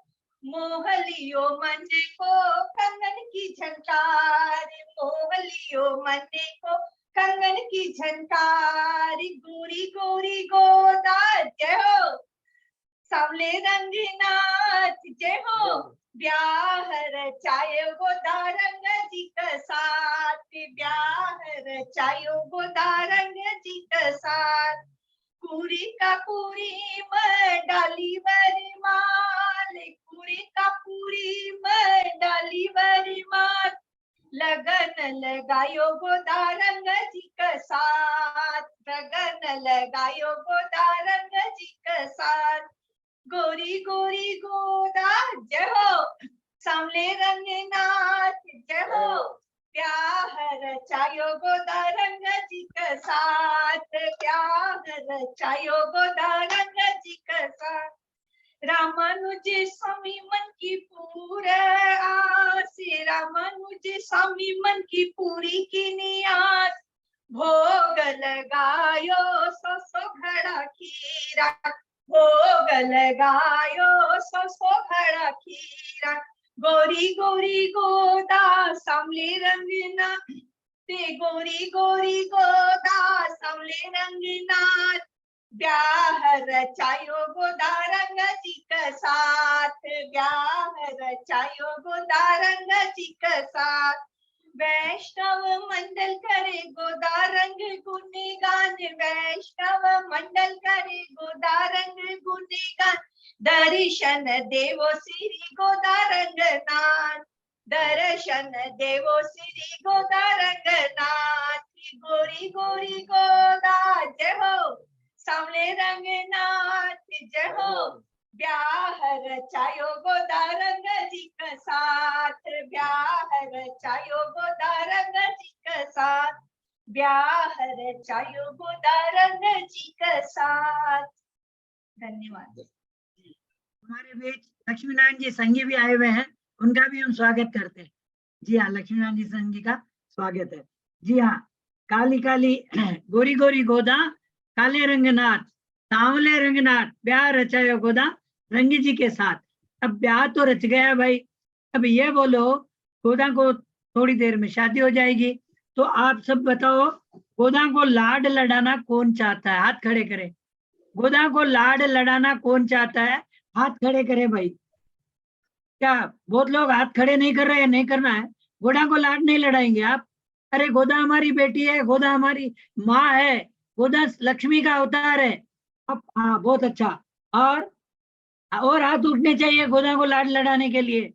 मोहलियो मन को कंगन की झनकार, मोहलियो मन को कंगन की झनकार। गोरी गोरी गोदा जय हो, सावले रंगनाथ जय हो, ब्याह रचायो गोदा रंग जी के साथ, ब्याह रचायो गोदा रंग जी के साथ। पूरी का पूरी में डाली वरमाल, पूरी का पूरी में डाली वरमाल, लगन लगायो गोदा रंग जी के साथ, लगन लगायो गोदा रंग जी के साथ। गोरी गोरी गोदा जय हो, सामले रंगनाथ जय हो, ब्याह रचायो गोदा रंग जी के साथ, ब्याह रचायो गोदा रंग जी के साथ। रामानुज स्वामी मन की पूरे आस, रामानुज स्वामी मन की पूरी की नियास, भोग लगायो सो सो घड़ा खीरा, भोग लगायो सो सो घड़ा खीरा। गोरी गोरी गोदा सामले रंगना, ते गोरी गोरी गोदा सामले रंगनाथ, ब्याह रचायो गोदा रंग जी के साथ, ब्याह रचायो गोदा रंग जी के साथ। वैष्णव मंडल करे गोदा रंग गुणगान, वैष्णव मंडल करे गोदा रंग गुणगान, दर्शन देवो श्री गोदा रंगनाथ, दर्शन देवो श्री गोदा रंगनाथ। गोरी गोरी गोदा जय हो, सामले रंगनाथ जय हो, ब्याह रचायो गोदा रंग जी के साथ, ब्याह रचायो गोदा रंग जी के साथ, ब्याह रचायो गोदा रंग जी के साथ। धन्यवाद। हमारे बीच लक्ष्मी नारायण जी संगी भी आए हुए हैं, उनका भी हम स्वागत करते हैं। जी हाँ, लक्ष्मी नारायण जी संगी का स्वागत है। जी हाँ, काली काली गोरी गोरी गोदा काले रंगनाथ, सांवले रंगनाथ, ब्याह रचायो गोदा रंगी जी के साथ। अब ब्याह तो रच गया भाई, अब ये बोलो गोदा को थोड़ी देर में शादी हो जाएगी, तो आप सब बताओ गोदा को लाड लड़ाना कौन चाहता है? हाथ खड़े करें। गोदा को लाड लड़ाना कौन चाहता है? हाथ खड़े करें भाई। क्या बहुत लोग हाथ खड़े नहीं कर रहे हैं? नहीं करना है। गोदा को लाड नहीं लड़ाएंगे आप? अरे गोदा हमारी बेटी है, गोदा हमारी माँ है, गोदा लक्ष्मी का अवतार है। अब हाँ, बहुत अच्छा। और हाथ उठने चाहिए गोदा को लाड लड़ाने के लिए।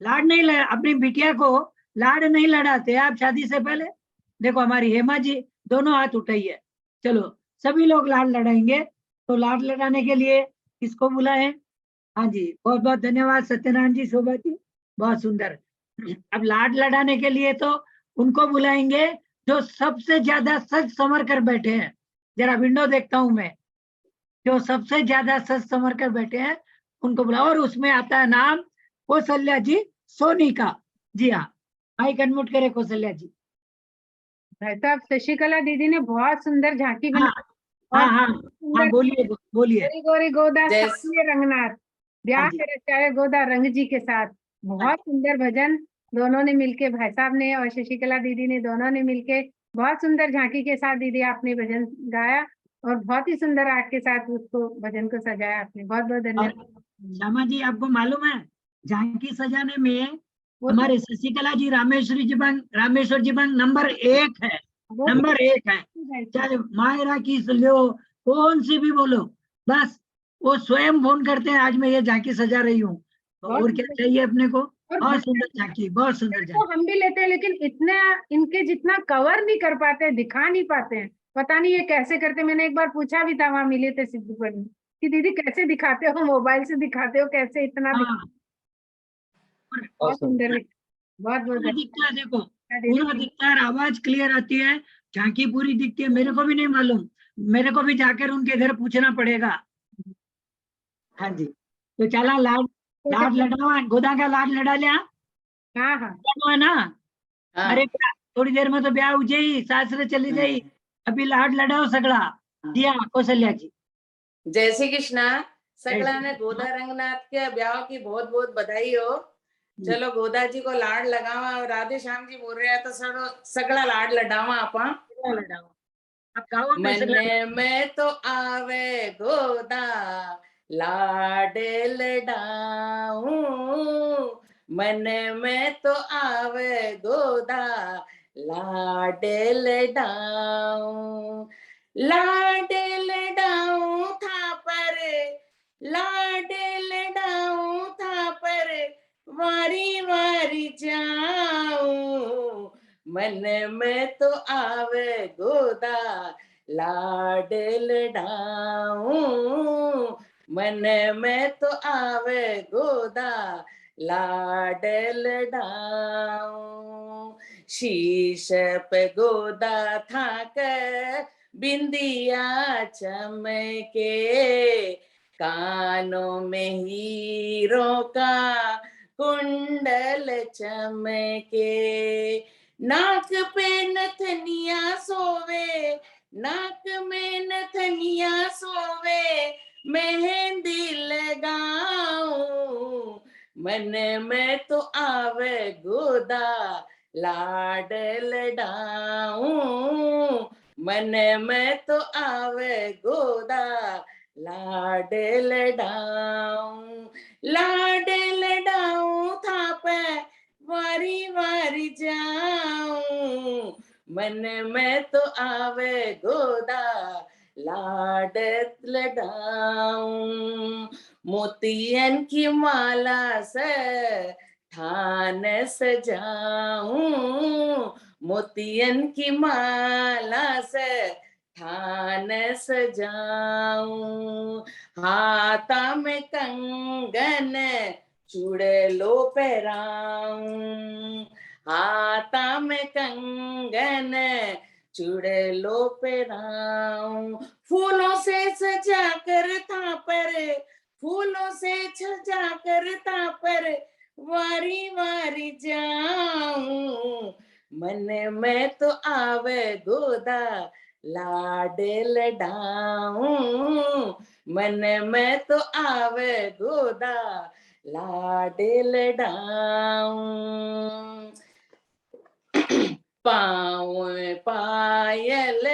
लाड नहीं अपनी बिटिया को लाड नहीं लड़ाते आप शादी से पहले। देखो हमारी हेमा जी दोनों हाथ उठाई है। चलो सभी लोग लाड लड़ाएंगे। तो लाड लड़ाने के लिए किसको बुलाएं? हाँ जी, बहुत बहुत धन्यवाद सत्यनारायण जी, शोभा जी, बहुत सुंदर। अब लाड लड़ाने के लिए तो उनको बुलाएंगे जो सबसे ज्यादा सज संवर कर बैठे हैं। जरा विंडो देखता हूं मैं, जो सबसे ज्यादा सज संवर कर बैठे हैं उनको बुलाओ। और उसमें आता है नाम कौशल्या जी सोनी का। जी हाँ, माइक अनम्यूट करे कौशल्या जी। भाई साहब, शशिकला दीदी ने बहुत सुंदर झांकी हाँ बनाई। हाँ और हाँ हाँ, बोलिए बोलिए। गोरी गोरी गोदा जैस सामने रंगनाथ, ब्याह जी। के रचाए गोदा रंग जी के साथ। बहुत सुंदर भजन दोनों ने मिलके, भाई साहब ने और शशिकला दीदी ने दोनों ने मिलके बहुत सुंदर झांकी के साथ दीदी आपने भजन गाया, और बहुत ही सुंदर आर्ट के साथ उसको भजन को सजाया आपने। बहुत बहुत और धन्यवाद। श्यामा जी, आपको मालूम है झांकी सजाने में वो तो हमारे शशिकला जी रामेश्वर जी बंग नंबर 1 है। वो तो नंबर 1 है। भाई साहब, चाहे मायरा की लो, कौन सी भी बोलो, बस वो स्वयं फोन करते हैं आज मैं ये झांकी सजा रही हूँ। तो बहुत और क्या सुंदर। चाहिए अपने को? और बहुत सुंदर झांकी, बहुत सुंदर तो झांकी। हम भी लेते हैं, लेकिन इतना इनके जितना कवर नहीं कर पाते हैं, दिखा नहीं पाते हैं। पता नहीं ये कैसे करते। मैंने एक बार पूछा भी था, वहां मिले थे सिद्धूपुर में, कि दीदी कैसे दिखाते हो, मोबाइल से दिखाते हो कैसे इतना हाँ, और बहुत सुंदर है। बहुत बहुत पूरा दिखता है, देखो दीदी। पूरा दिखता है, आवाज क्लियर आती है, झांकी पूरी दिखती है। मेरे को भी नहीं मालूम, मेरे को भी जाकर उनके घर पूछना पड़ेगा। हाँ जी, तो चला लाड लाड लड़ा, गोदा का लाड लड़ा लिया। हाँ हाँ है ना? हाँ अरे थोड़ी देर में तो ब्याह हो जाई, सासरे चली जाई, अभी लाड लड़ाओ सगड़ा। दिया कौशल्या जी। जय श्री कृष्णा। सगला जय ने श्री गोदा कृष्णा। रंगनाथ के ब्याह की बहुत बहुत बधाई हो। चलो गोदा जी को लाड लगावा, और राधे श्याम जी बोल रहे हैं तो सगला लाड लडावा आपा। सगड़ा लड़ाओ, अब गाओ में मन सगड़ा। में तो आवे गोदा लाड लडाऊं, मन में तो आवे गोदा लाड लडाऊं, लाड लडाऊं था पर, लाड लडाऊं था पर वारी वारी जाऊं, मन में तो आवे गोदा लाड लडाऊं, मन में तो आवे गोदा लाड लडाऊं, शीश पे गोदा था कर बिंदिया चमके, कानों में हीरों का कुंडल चमके, नाक पे नथनिया सोवे, नाक में नथनिया सोवे, मेहंदी लगाऊं, मन में तो आवे गोदा लाड लडाऊं, मन में तो आवे गोदा लाड लडाऊं, लाड लडाऊं था पे वारी वारी जाऊं, मन में तो आवे गोदा लाड लडाऊं, मोतियन की माला से थान सजाऊं, मोतियन की माला से थान सजाऊं, हाथा में कंगन चूड़लो पहराऊं, हाथा में कंगन चूड़लो पहराऊं, फूलों से सजा कर था पर, फूलों से सजा कर था पर वारी वारी जाऊं, मन में तो आवे गोदा लाड लडाऊं, मन में तो आवे गोदा लाड लडाऊं, पाँव में पायल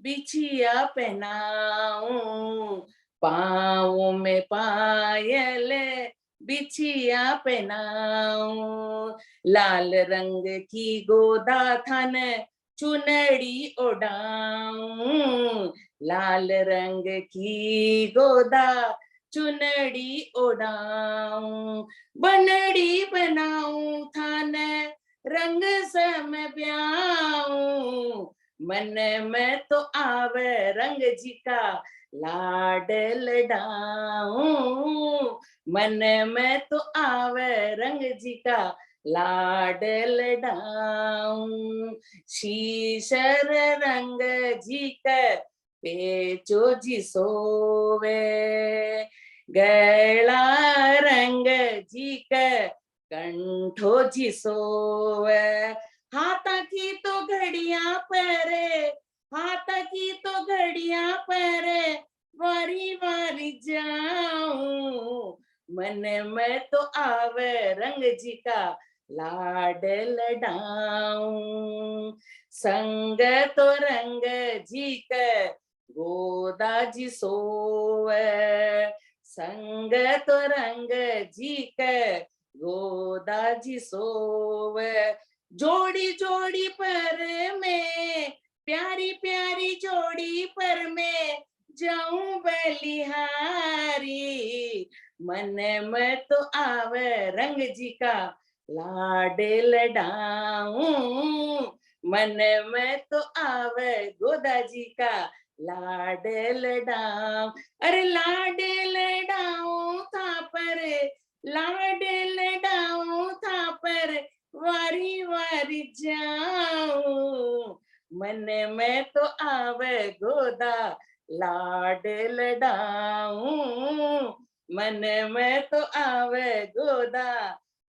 बिछिया पहनाऊं, पाँव में पायल बिछिया पहनाऊं, लाल रंग की गोदा थन चुनरी ओढ़ाऊं, लाल रंग की गोदा चुनरी ओढ़ाऊं, बनड़ी बनाऊं थान रंग सम ब्याऊं, मन में तो आवे रंग जी का लाड लडाऊं, मन में तो आवे रंग जी का लाड लडाऊं, शीशर रंग जी का पेचो जी सोवे, गैला रंग जी का कंठो जी सोवे, हाथा की तो घड़ियां परे, हाथा की तो घड़ियां परे, वारी वारी जाऊं, मन में तो आवे रंग जी का लाड लडाऊं, संग तो रंग जी का गोदा जी सोवे, संग तो रंग जी का गोदा जी सोवे, जोड़ी जोड़ी पर में प्यारी प्यारी जोड़ी पर में जाऊं बलिहारी, मन में तो आवे रंग जी का लाड लडाऊं, मन में तो आवे गोदा जी का लाड लडाऊं, अरे लाड लडाऊं था पर, लाड लडाऊं था पर, वारी वारी जाऊं, मन में तो आवे गोदा लाड लडाऊं, मन में तो आवे गोदा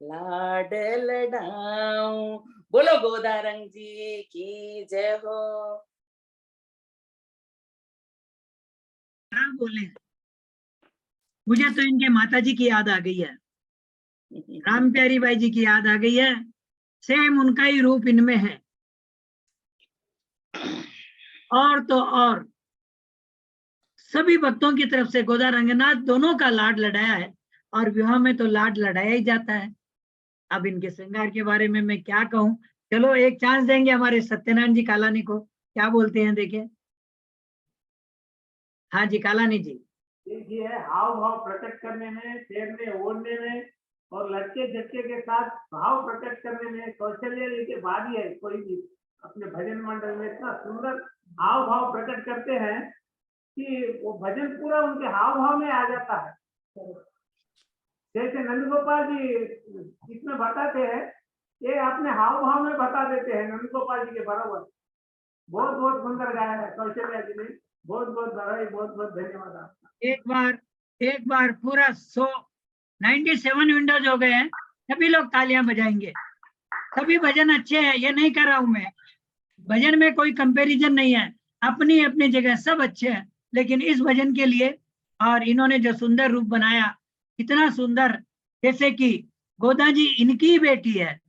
लाड लडाऊं। बोलो गोदा रंग जी की जय हो। क्या बोले, मुझे तो इनके माता जी की याद आ गई है, राम प्यारी बाई जी की याद आ गई है, सेम उनका ही रूप इनमें है। और तो और सभी भक्तों की तरफ से गोदा रंगनाथ दोनों का लाड लड़ाया है, और विवाह में तो लाड लड़ाया ही जाता है। अब इनके श्रृंगार के बारे में मैं क्या कहूँ, चलो एक चांस देंगे हमारे सत्यनारायण जी कालानी को, क्या बोलते हैं देखिए। हाँ जी कालानी जी। देखिए हाव भाव प्रकट करने में, फेरने ओढ़ने में और लटके झटके के साथ भाव प्रकट करने में कौशल्य जी के बाद ही है कोई भी अपने भजन मंडल में इतना सुंदर हाव भाव प्रकट करते हैं कि वो भजन पूरा उनके हाव भाव में आ जाता है। जैसे नंद गोपाल जी इसमें बताते हैं, ये अपने हाव भाव में बता देते हैं नंद गोपाल जी के बराबर। बहुत बहुत सुंदर गाया है कौशल्या जी ने, बहुत बहुत बधाई, बहुत बहुत धन्यवाद आपका। एक बार पूरा 97 विंडोज हो गए हैं, सभी लोग तालियां बजाएंगे। सभी भजन अच्छे हैं, ये नहीं कर रहा हूं मैं, भजन में कोई कंपैरिजन नहीं है, अपनी अपनी जगह सब अच्छे हैं, लेकिन इस भजन के लिए और इन्होंने जो सुंदर रूप बनाया, इतना सुंदर, जैसे कि गोदा जी इनकी बेटी है,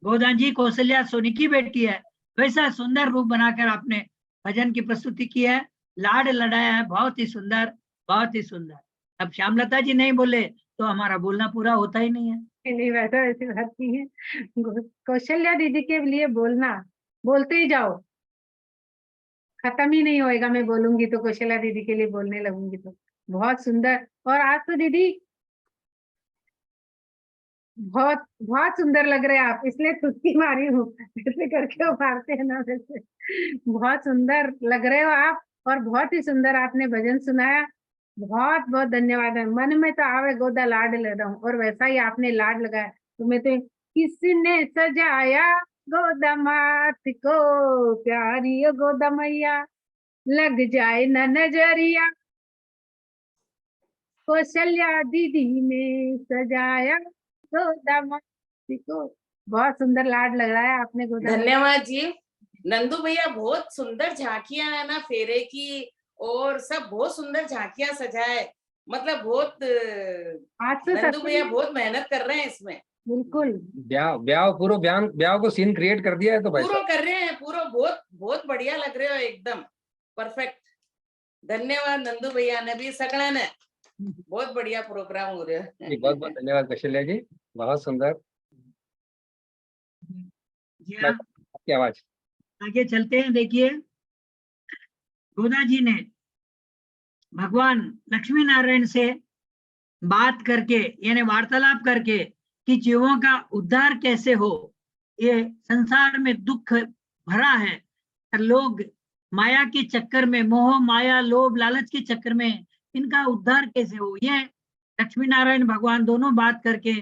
गोदा जी कौशल्या सोनी की बेटी है, वैसा सुंदर रूप बनाकर आपने भजन की प्रस्तुति की है, लाड लड़ाया है, बहुत ही सुंदर, बहुत ही सुंदर। अब श्यामलता जी नहीं बोले तो हमारा बोलना पूरा होता ही नहीं है। नहीं वैसा ऐसी बात नहीं है, कौशल्या दीदी के लिए बोलना, बोलते ही जाओ, खत्म ही नहीं होएगा। मैं बोलूंगी तो कौशल्या दीदी के लिए बोलने लगूंगी तो बहुत सुंदर। और आज तो दीदी बहुत बहुत सुंदर लग रहे हैं आप, इसलिए थुटकी मारी हूँ, ऐसे करके वो मारते हैं ना वैसे। बहुत सुंदर लग रहे हो आप, और बहुत ही सुंदर आपने भजन सुनाया, बहुत बहुत धन्यवाद है। मन में तो आवे गोदा लाड ले रहा हूँ, और वैसा ही आपने लाड लगाया। तो मैं तो, किसने सजाया गोदा मात को, प्यारी गोदा मैया लग जाए न नजरिया, कौशल्या दीदी ने सजाया गोदा मात को। बहुत सुंदर लाड लगाया आपने गोदा। धन्यवाद जी। नंदू भैया बहुत सुंदर झांकियां है ना फेरे की, और सब बहुत सुंदर झांकियां सजाए, मतलब बहुत आज तो नंदू भैया सत्संग बहुत मेहनत कर रहे हैं इसमें। बिल्कुल ब्याह ब्याह पूरा ब्याह को सीन क्रिएट कर दिया है तो भाई पूरा कर रहे हैं, पूरा बहुत बहुत बढ़िया लग रहे हो, एकदम परफेक्ट। धन्यवाद नंदू भैया ने भी, सगड़ा ने बहुत बढ़िया प्रोग्राम हो रहा है। बहुत बहुत धन्यवाद कौशल्या जी, बहुत सुंदर जी हाँ, आपकी आवाज। आगे चलते हैं। देखिए, गोदा जी ने भगवान लक्ष्मी नारायण से बात करके, यानी वार्तालाप करके कि जीवों का उद्धार कैसे हो, ये संसार में दुख भरा है, लोग माया के चक्कर में, मोह माया लोभ लालच के चक्कर में इनका उद्धार कैसे हो, ये लक्ष्मी नारायण भगवान दोनों बात करके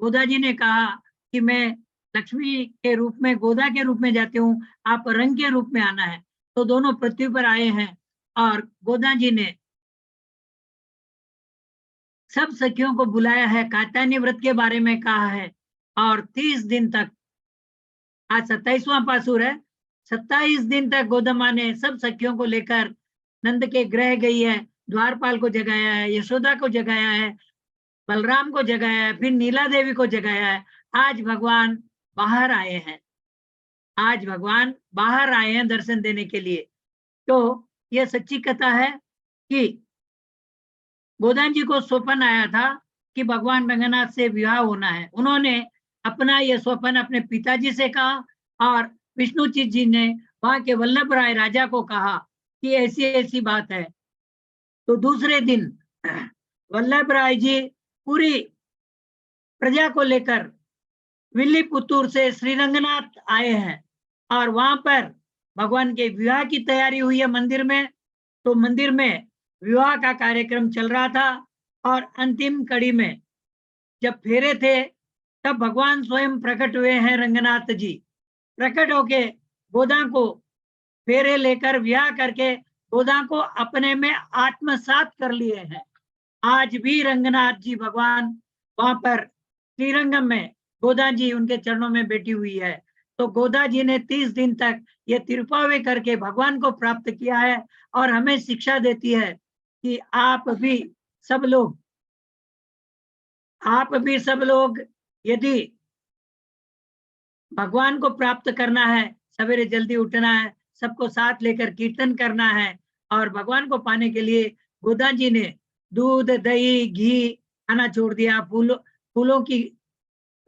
गोदा जी ने कहा कि मैं लक्ष्मी के रूप में, गोदा के रूप में जाती हूँ, आप रंग के रूप में आना है। तो दोनों पृथ्वी पर आए हैं और गोदा जी ने सब सखियों को बुलाया है, कात्यायनी व्रत के बारे में कहा है और 30 दिन तक, आज 27वां पासुर है, 27 दिन तक गोदमा ने सब सखियों को लेकर नंद के गृह गई है, द्वारपाल को जगाया है, यशोदा को जगाया है, बलराम को जगाया है, फिर नीला देवी को जगाया है। आज भगवान बाहर आए हैं, आज भगवान बाहर आए हैं दर्शन देने के लिए। तो यह सच्ची कथा है कि गोदान जी को स्वप्न आया था कि भगवान रंगनाथ से विवाह होना है। उन्होंने अपना यह स्वप्न अपने पिताजी से कहा और विष्णुचित जी ने वहां के वल्लभ राय राजा को कहा कि ऐसी ऐसी बात है। तो दूसरे दिन वल्लभ राय जी पूरी प्रजा को लेकर विल्लीपुतूर से श्रीरंगनाथ आए हैं और वहां पर भगवान के विवाह की तैयारी हुई है मंदिर में। तो मंदिर में विवाह का कार्यक्रम चल रहा था और अंतिम कड़ी में जब फेरे थे तब भगवान स्वयं प्रकट हुए हैं। रंगनाथ जी प्रकट होके गोदा को फेरे लेकर विवाह करके गोदा को अपने में आत्मसात कर लिए हैं। आज भी रंगनाथ जी भगवान वहां पर श्रीरंगम में गोदा जी उनके चरणों में बैठी हुई है। तो गोदा जी ने 30 दिन तक ये तिरुपावे करके भगवान को प्राप्त किया है और हमें शिक्षा देती है कि आप भी सब लोग यदि भगवान को प्राप्त करना है, सवेरे जल्दी उठना है, सबको साथ लेकर कीर्तन करना है और भगवान को पाने के लिए गोदा जी ने दूध दही घी खाना छोड़ दिया, फूलों की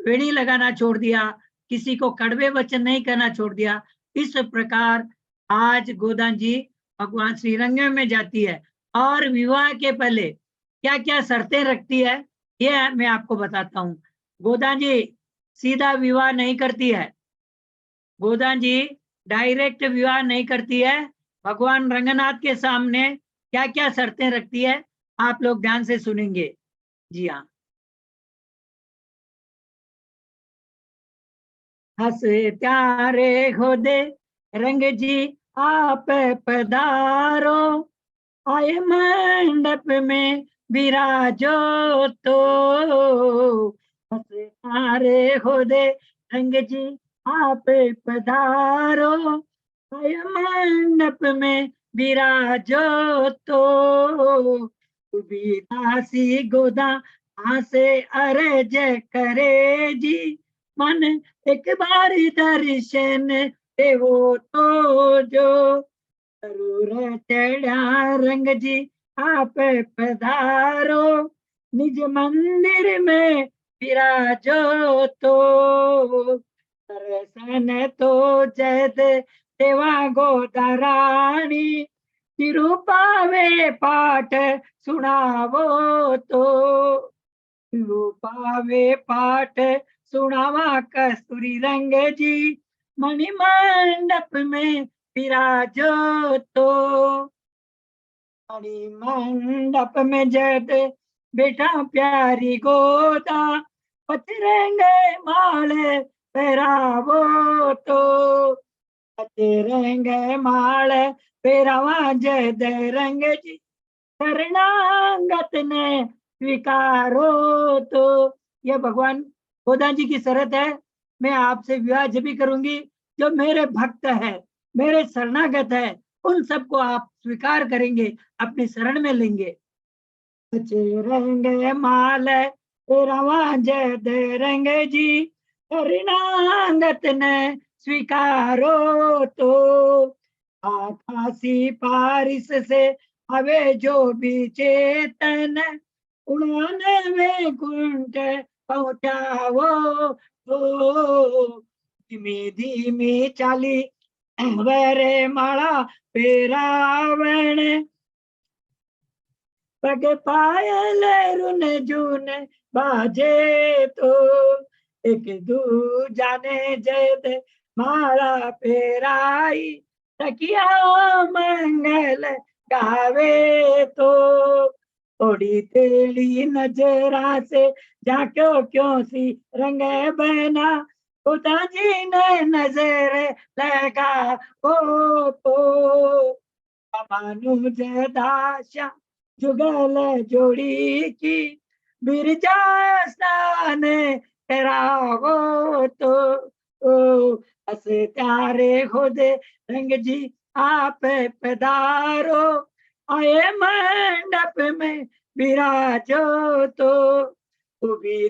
वेणी लगाना छोड़ दिया, किसी को कड़वे वचन नहीं कहना छोड़ दिया। इस प्रकार आज गोदा जी भगवान श्रीरंगम में जाती है और विवाह के पहले क्या क्या शर्तें रखती है ये मैं आपको बताता हूँ। गोदा जी सीधा विवाह नहीं करती है, गोदा जी डायरेक्ट विवाह नहीं करती है। भगवान रंगनाथ के सामने क्या क्या शर्तें रखती है आप लोग ध्यान से सुनेंगे। जी हाँ, हस प्यारे खुदे रंग जी आप पधारो, आए मंडप में विराजो तो। हस प्यारे खुदे रंग जी आप पधारो, आए मंडप में विराजो तो। दासी गोदा आसे अर्ज करे जी, मन एक बार दर्शन देवो तो जो। जरूर चढ़ा रंग जी आप पधारो, निज मंदिर में विराजो तो। दर्शन तो जद देवा गोदा रानी, तिरुपावे पाठ सुनावो तो। तिरुपावे पाठ सुनावा कस्तूरी रंग जी, मणि मंडप में विराजो तो। मणि मंडप में जद बेटा प्यारी गोदा, पचरंगे माल पहरावो तो। पचरंगे माल पहरावा जद रंग जी, शरणागत ने स्वीकारो तो। यह भगवान गोदा जी की शरत है, मैं आपसे विवाह जब भी करूंगी जो मेरे भक्त है, मेरे शरणागत है, उन सबको आप स्वीकार करेंगे, अपनी शरण में लेंगे। रंग माल रवा जद रंग जी, शरणागत ने स्वीकारो तो। आकाशी पारिस से हवे जो भी चेतन, उड़ाने में कुंठ पहुंचावो तो। धीमी धीमी चाली वरे माला पेरावण पग पायल रुन जून बाजे तो एक दूजा ने जद माला पेराई तकिया मंगल गावे तो थोड़ी तेरी नजरा से झांको क्यों सी रंग बना खुदा जी ने नजर लगा वो तो मानुज दाशा जुगल जोड़ी की बिरजा स्नान कराओ तो अस प्यारे खुद रंग जी आप पधारो आए मंडप में विराजो तो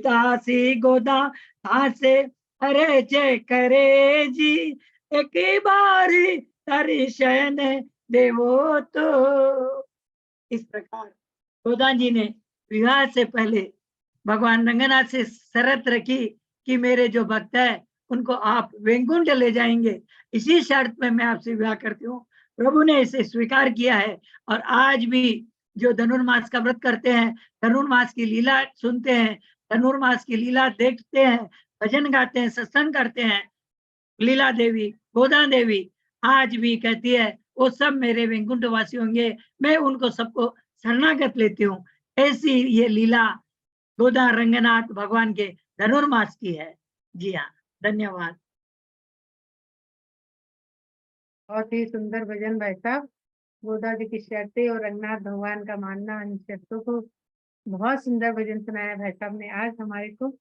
दासी गोदा से अरे जय करे जी एक बारी दर्शन देवो तो। इस प्रकार गोदा जी ने विवाह से पहले भगवान रंगनाथ से शर्त रखी कि मेरे जो भक्त है उनको आप वैकुंठ ले जाएंगे, इसी शर्त में मैं आपसे विवाह करती हूँ। प्रभु ने इसे स्वीकार किया है और आज भी जो धनुर्मास का व्रत करते हैं, धनुर्मास की लीला सुनते हैं, धनुर्मास की लीला देखते हैं, भजन गाते हैं, सत्संग करते हैं, लीला देवी गोदा देवी आज भी कहती है वो सब मेरे वैकुंठवासी होंगे, मैं उनको सबको शरणागत लेती हूँ। ऐसी ये लीला गोदा रंगनाथ भगवान के धनुर्मास की है। जी हाँ, धन्यवाद। बहुत ही सुंदर भजन भाई साहब। गोदा जी की शर्तें और रंगनाथ भगवान का मानना, इन शर्तों को बहुत सुंदर भजन सुनाया भाई साहब ने आज हमारे को।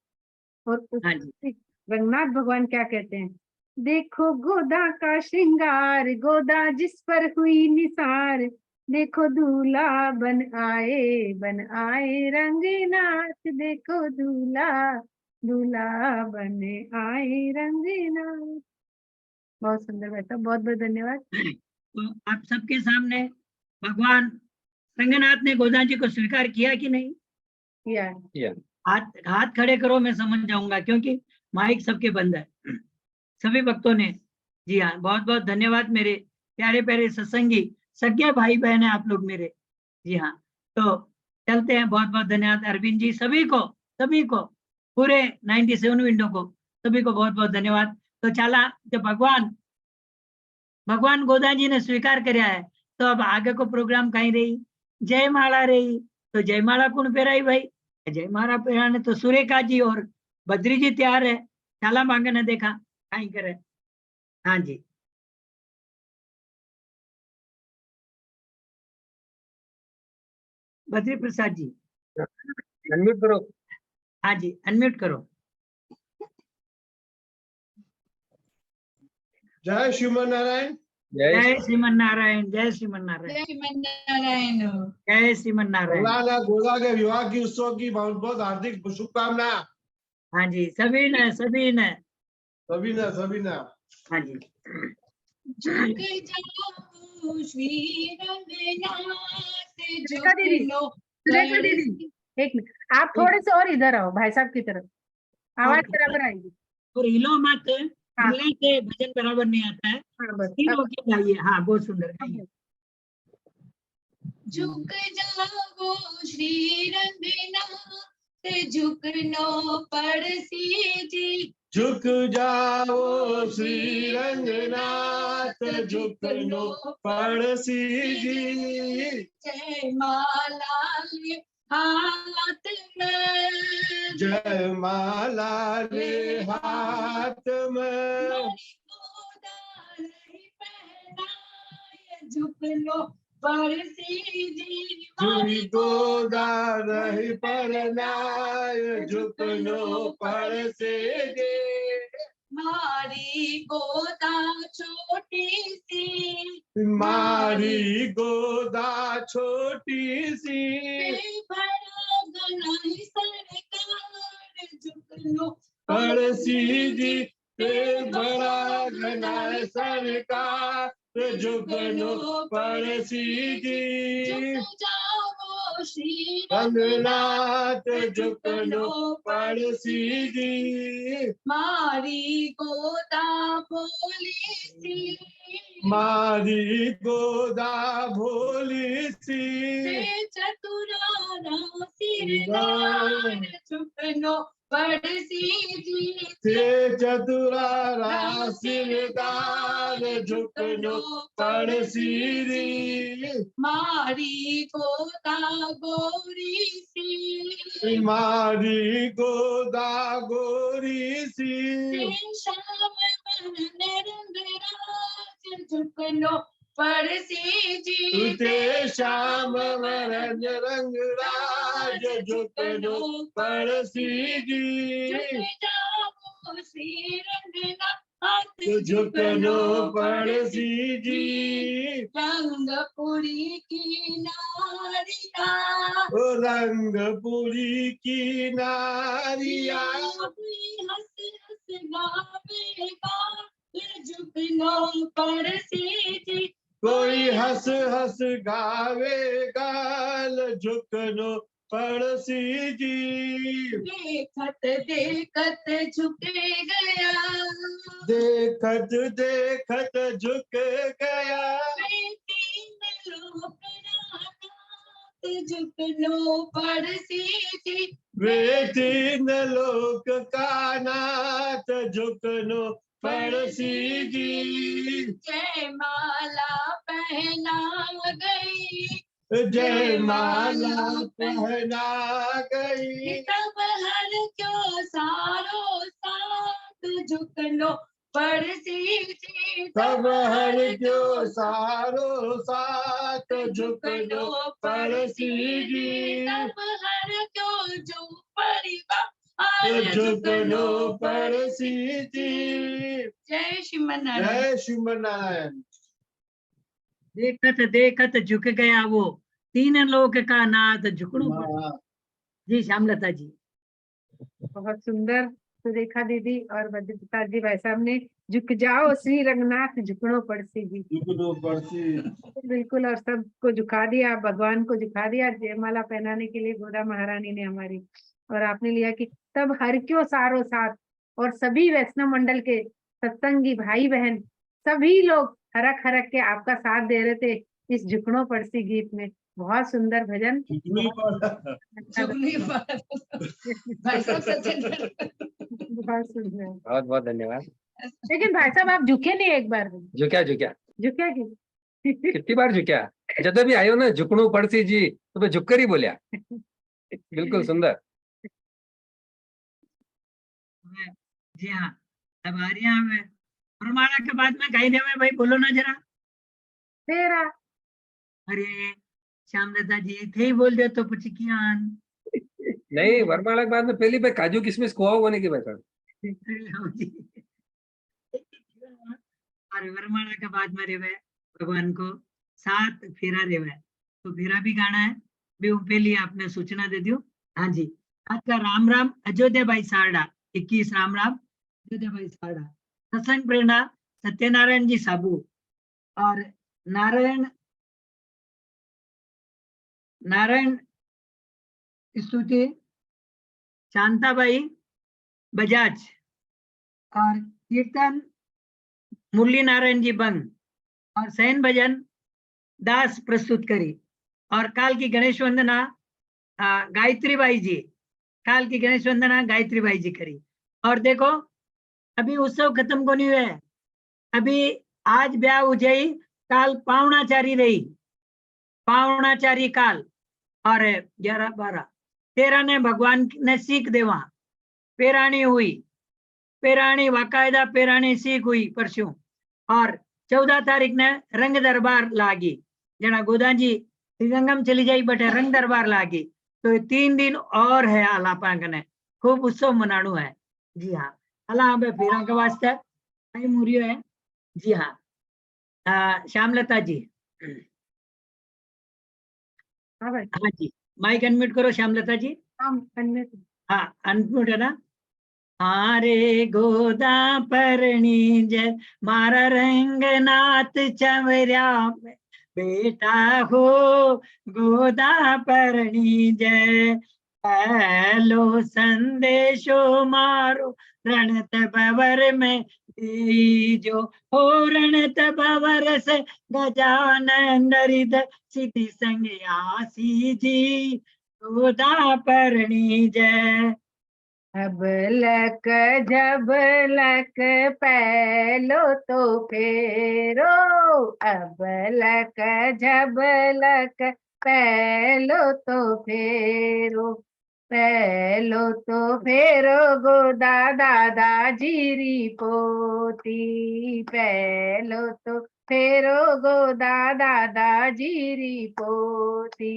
और हाँ जी। रंगनाथ भगवान क्या कहते हैं, देखो गोदा का श्रृंगार, गोदा जिस पर हुई निसार, देखो दूल्हा बन आए रंगनाथ, देखो दूल्हा बन आए रंगनाथ। बहुत सुंदर बेटा, बहुत बहुत धन्यवाद। तो आप सबके सामने भगवान रंगनाथ ने गोदा जी को स्वीकार किया कि नहीं किया? हाथ खड़े करो, मैं समझ जाऊंगा क्योंकि माइक सबके बंद है। सभी भक्तों ने, जी हाँ, बहुत बहुत धन्यवाद मेरे प्यारे प्यारे सत्संगी सज्ञा भाई बहन है आप लोग मेरे। जी हाँ, तो चलते हैं। बहुत बहुत धन्यवाद अरविंद जी, सभी को पूरे 97 विंडो को सभी को बहुत बहुत धन्यवाद। तो चला, जब भगवान गोदा जी ने स्वीकार कराया है तो अब आगे को प्रोग्राम कहीं रही, जयमाला रही। तो जयमाला कौन पेराई भाई? जयमाला पेराने तो सुरेखा जी और बद्री जी तैयार है। चाला मांगे ने देखा कहीं करे। हाँ जी, बद्री प्रसाद जी अनम्यूट करो। हाँ जी, अनम्यूट करो। जय श्रीमन नारायण। जय श्रीमन नारायण, जय श्रीमन नारायण, जय श्रीमन्नारायण। जय श्रीमन नारायण। गोदा के विवाह की उत्सव की बहुत बहुत हार्दिक शुभकामना। हाँ जी, सभी ने हाँ जी। झुक जाओ श्री रंगनाथ, सुरेखा दीदी, एक मिनट, आप थोड़े से और इधर आओ भाई साहब की तरफ, आवाज बराबर आएगी। और हिलो मत, हिलने से भजन बराबर नहीं आता है। हाँ बस, स्थिर होके गाइए। हाँ, बहुत सुंदर गाइए। झुक जाओ श्री रंगनाथ, झुकनो पड़सी जी, झुक जाओ श्री रंगनाथ, झुकनो पड़सी जी, जयमाला हाथ में, जयमाला रे हाथ में, झुकनो पड़सी जी, जुड़ी गोदा रही परनाय, झुकनो पड़सी जी, मारी गोदा छोटी सी, मारी गोदा छोटी सी, बड़ा गनाई सरकार, झुकनो पड़सी जी बड़ा घना सरकार, झुकनो पड़सी जी, झुक जाओ श्री रंगनाथ, झुकनो पड़सी जी, मारी गोदा बोली सी, मारी गोदा भोली सी चतुरा सिरदार झुकनो पड़सी जी ते चतुरा सिरदार झुकनो पड़सी री मारी गोदा गोरी सी मारी गोदा गोरी सी श्याम बरन रंगराज झुकनो पड़सी जी ते श्याम वरन रंग राज झुकनो पड़सी जी श्री रंगनाथ झुकनो पड़सी जी रंगपुरी की नारिया ओ रंगपुरी की नारिया हंस हंस गावेगा झुकनो पड़सी जी कोई हंस हंस गावे गाल झुकनो पड़सी जी देखत देखत झुके गया देखत देखत झुक गया तीन लोकनाथ झुकनो पड़सी जी वे तीन लोक का नाथ झुकनो पड़सी जी जय माला पहना गई जय माला पहना गई तब हर क्यों सारो साथ झुकनो पड़सी जी तब हर जो सारो साथ झुकनो पड़सी जी तब हर क्यों जो परिवार झुकनो पड़सी जी जय श्रीमन जय श्रीमनारायण देखत देखत झुक गया वो तीन लोक का नाथ झुकनो पड़ जी श्यामलता जी बहुत सुंदर सुरेखा दीदी और बद्रीप्रसाद जी भाई साहब ने झुक जाओ श्री रंगनाथ झुकनो पड़सी जी झुकनो पड़सी बिल्कुल और सबको झुका दिया भगवान को झुका दिया जयमाला पहनाने के लिए गोदा महारानी ने हमारी और आपने लिया कि तब हर क्यों सारो साथ और सभी वैष्णव मंडल के सत्संगी भाई बहन सभी लोग हरक हरक के आपका साथ दे रहे थे इस झुकनो पड़सी गीत में बहुत सुंदर भजन भाई साहब सचिन बहुत सुंदर बहुत बहुत धन्यवाद। लेकिन भाई साहब आप झुके नहीं एक बार भी झुक्या झुक्या झुके की कितनी बार झुक्या जब भी आयो ना झुकनू पड़सी जी तो मैं झुककर ही बोलिया बिल्कुल सुंदर। जी हाँ अब आ रही है प्रमाणा के बाद में कहीं देवे भाई बोलो ना जरा तेरा अरे श्यामलता जी थे ही बोल दे तो कुछ किया नहीं वरमाला के बाद में पहली पे काजू किशमिश खुआओ होने की बात और वरमाला के बाद में रेवे भगवान को 7 फेरा रेवे तो फेरा भी गाना है भी पहले आपने सूचना दे दियो। हाँ जी आज का राम राम अयोध्या भाई सारडा 21 राम राम अयोध्या भाई सारडा सत्संग प्रेरणा सत्यनारायण जी साबू और नारायण स्तुति शांताबाई बजाज और कीर्तन मुरली नारायण जी बंग और सैन भजन दास प्रस्तुत करी और काल की गणेश वंदना गायत्री बाई जी काल की गणेश वंदना गायत्री बाई जी करी। और देखो अभी उत्सव खत्म को नहीं हुआ है अभी आज ब्याह उजई काल पावनाचारी रही पावनाचारी काल और 11 12 13 ने भगवान ने सीख देवा पेराणी हुई पेराणी बाकायदा पेराणी सीख हुई परसों और 14 तारीख ने रंग दरबार लागी जना गोदा जी श्रीरंगम चली जाई बटे रंग दरबार लागी तो 3 दिन और है आलापा कने खूब उत्सव मनाणु है। जी हाँ अला हमें फेरा के वास्ते टाइम मुरियो है। जी हाँ श्यामलता जी हाँ भाई हाँ जी माइक अनम्यूट करो श्यामलता जी। हाँ अनम्यूट है ना। हारे गोदा परणी जय मारा रंगनाथ चवरिया बेटा हो गोदा परणी जय पहलो संदेशो मारो रणत भवर में जो हो रणत भवर से गजानन हृदय सिद्धि संग आसी जी गोदा परणी जय। अबलक जबलक पहलो तो फेरो, अबलक जबलक पहलो तो फेरो, पहलो तो फेरो गोदा दादा जीरी पोती, पहलो तो फेरो गोदा दादा जीरी पोती।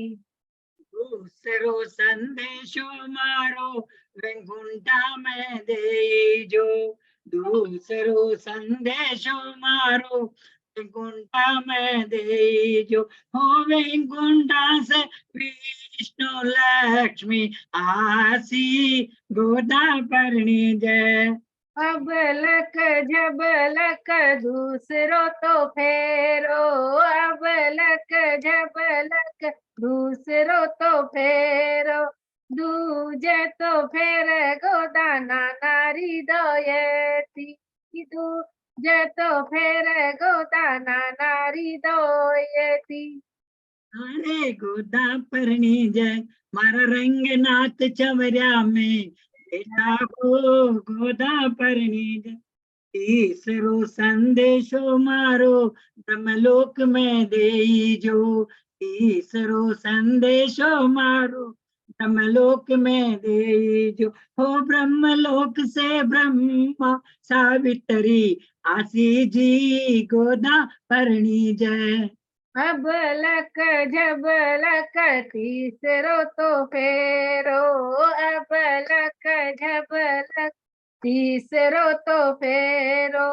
दूसरो संदेशो मारो वैकुंठा में देजो, दूसरो संदेशो मारो वैकुंठा में देजो, हो वैकुंठा से विष्णु लक्ष्मी आसी गोदा परणी जय। अबलक जबलक दूसरो तो फेरो, अबलक जबलक दूसरो तो फेरो, दूजे तो फेर गोदाना नारी दोयती, दूजे तो फेर गोदाना नारी दोयती। अरे गोदा परणी जय मारा रंगनाथ चवरिया में बेटा हो गोदा परणी जय। तीसरो संदेशो मारो ब्रह्मलोक में देजो, तीसरो संदेशो मारो ब्रह्मलोक में देजो, हो ब्रह्मलोक से ब्रह्मा सावित्री आसी जी गोदा परणी जय। अबलक जबलक तीसरो तो फेरो, अबलक जबलक तीसरो तो फेरो,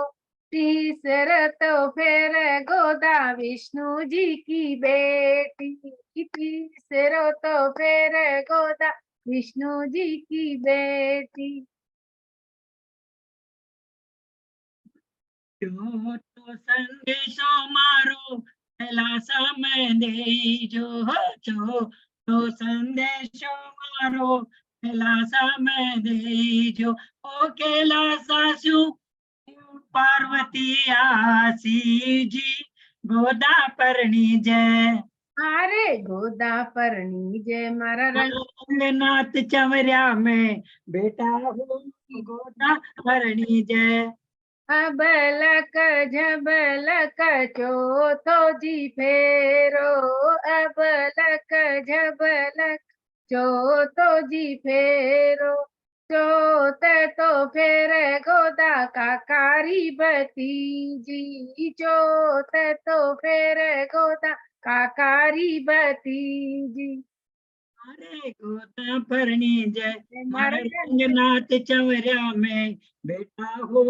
तीसर तो फेर गोदा विष्णु जी की बेटी, तीसरो तो फेर गोदा विष्णु जी की बेटी। जो तो संदेशो मारो कैलासा में देजो, जो तो संदेशो मारो कैलासा में देजो, ओ कैलासा सु पार्वती आसी जी गोदा परणी जय। अरे गोदा परणी जय मारा रंगनाथ चवरिया में बेटा हो गोदा परणी जय। अबलक झबलक चौथो जी फेरो, अबलक झबलक चौथो जी फेरो, चौथे तो फेर गोदा काकारी भतीजी, चौथे तो फेर गोदा काकारी भतीजी। अरे गोदा परणी जय मारा रंगनाथ चवरिया में बेटा हो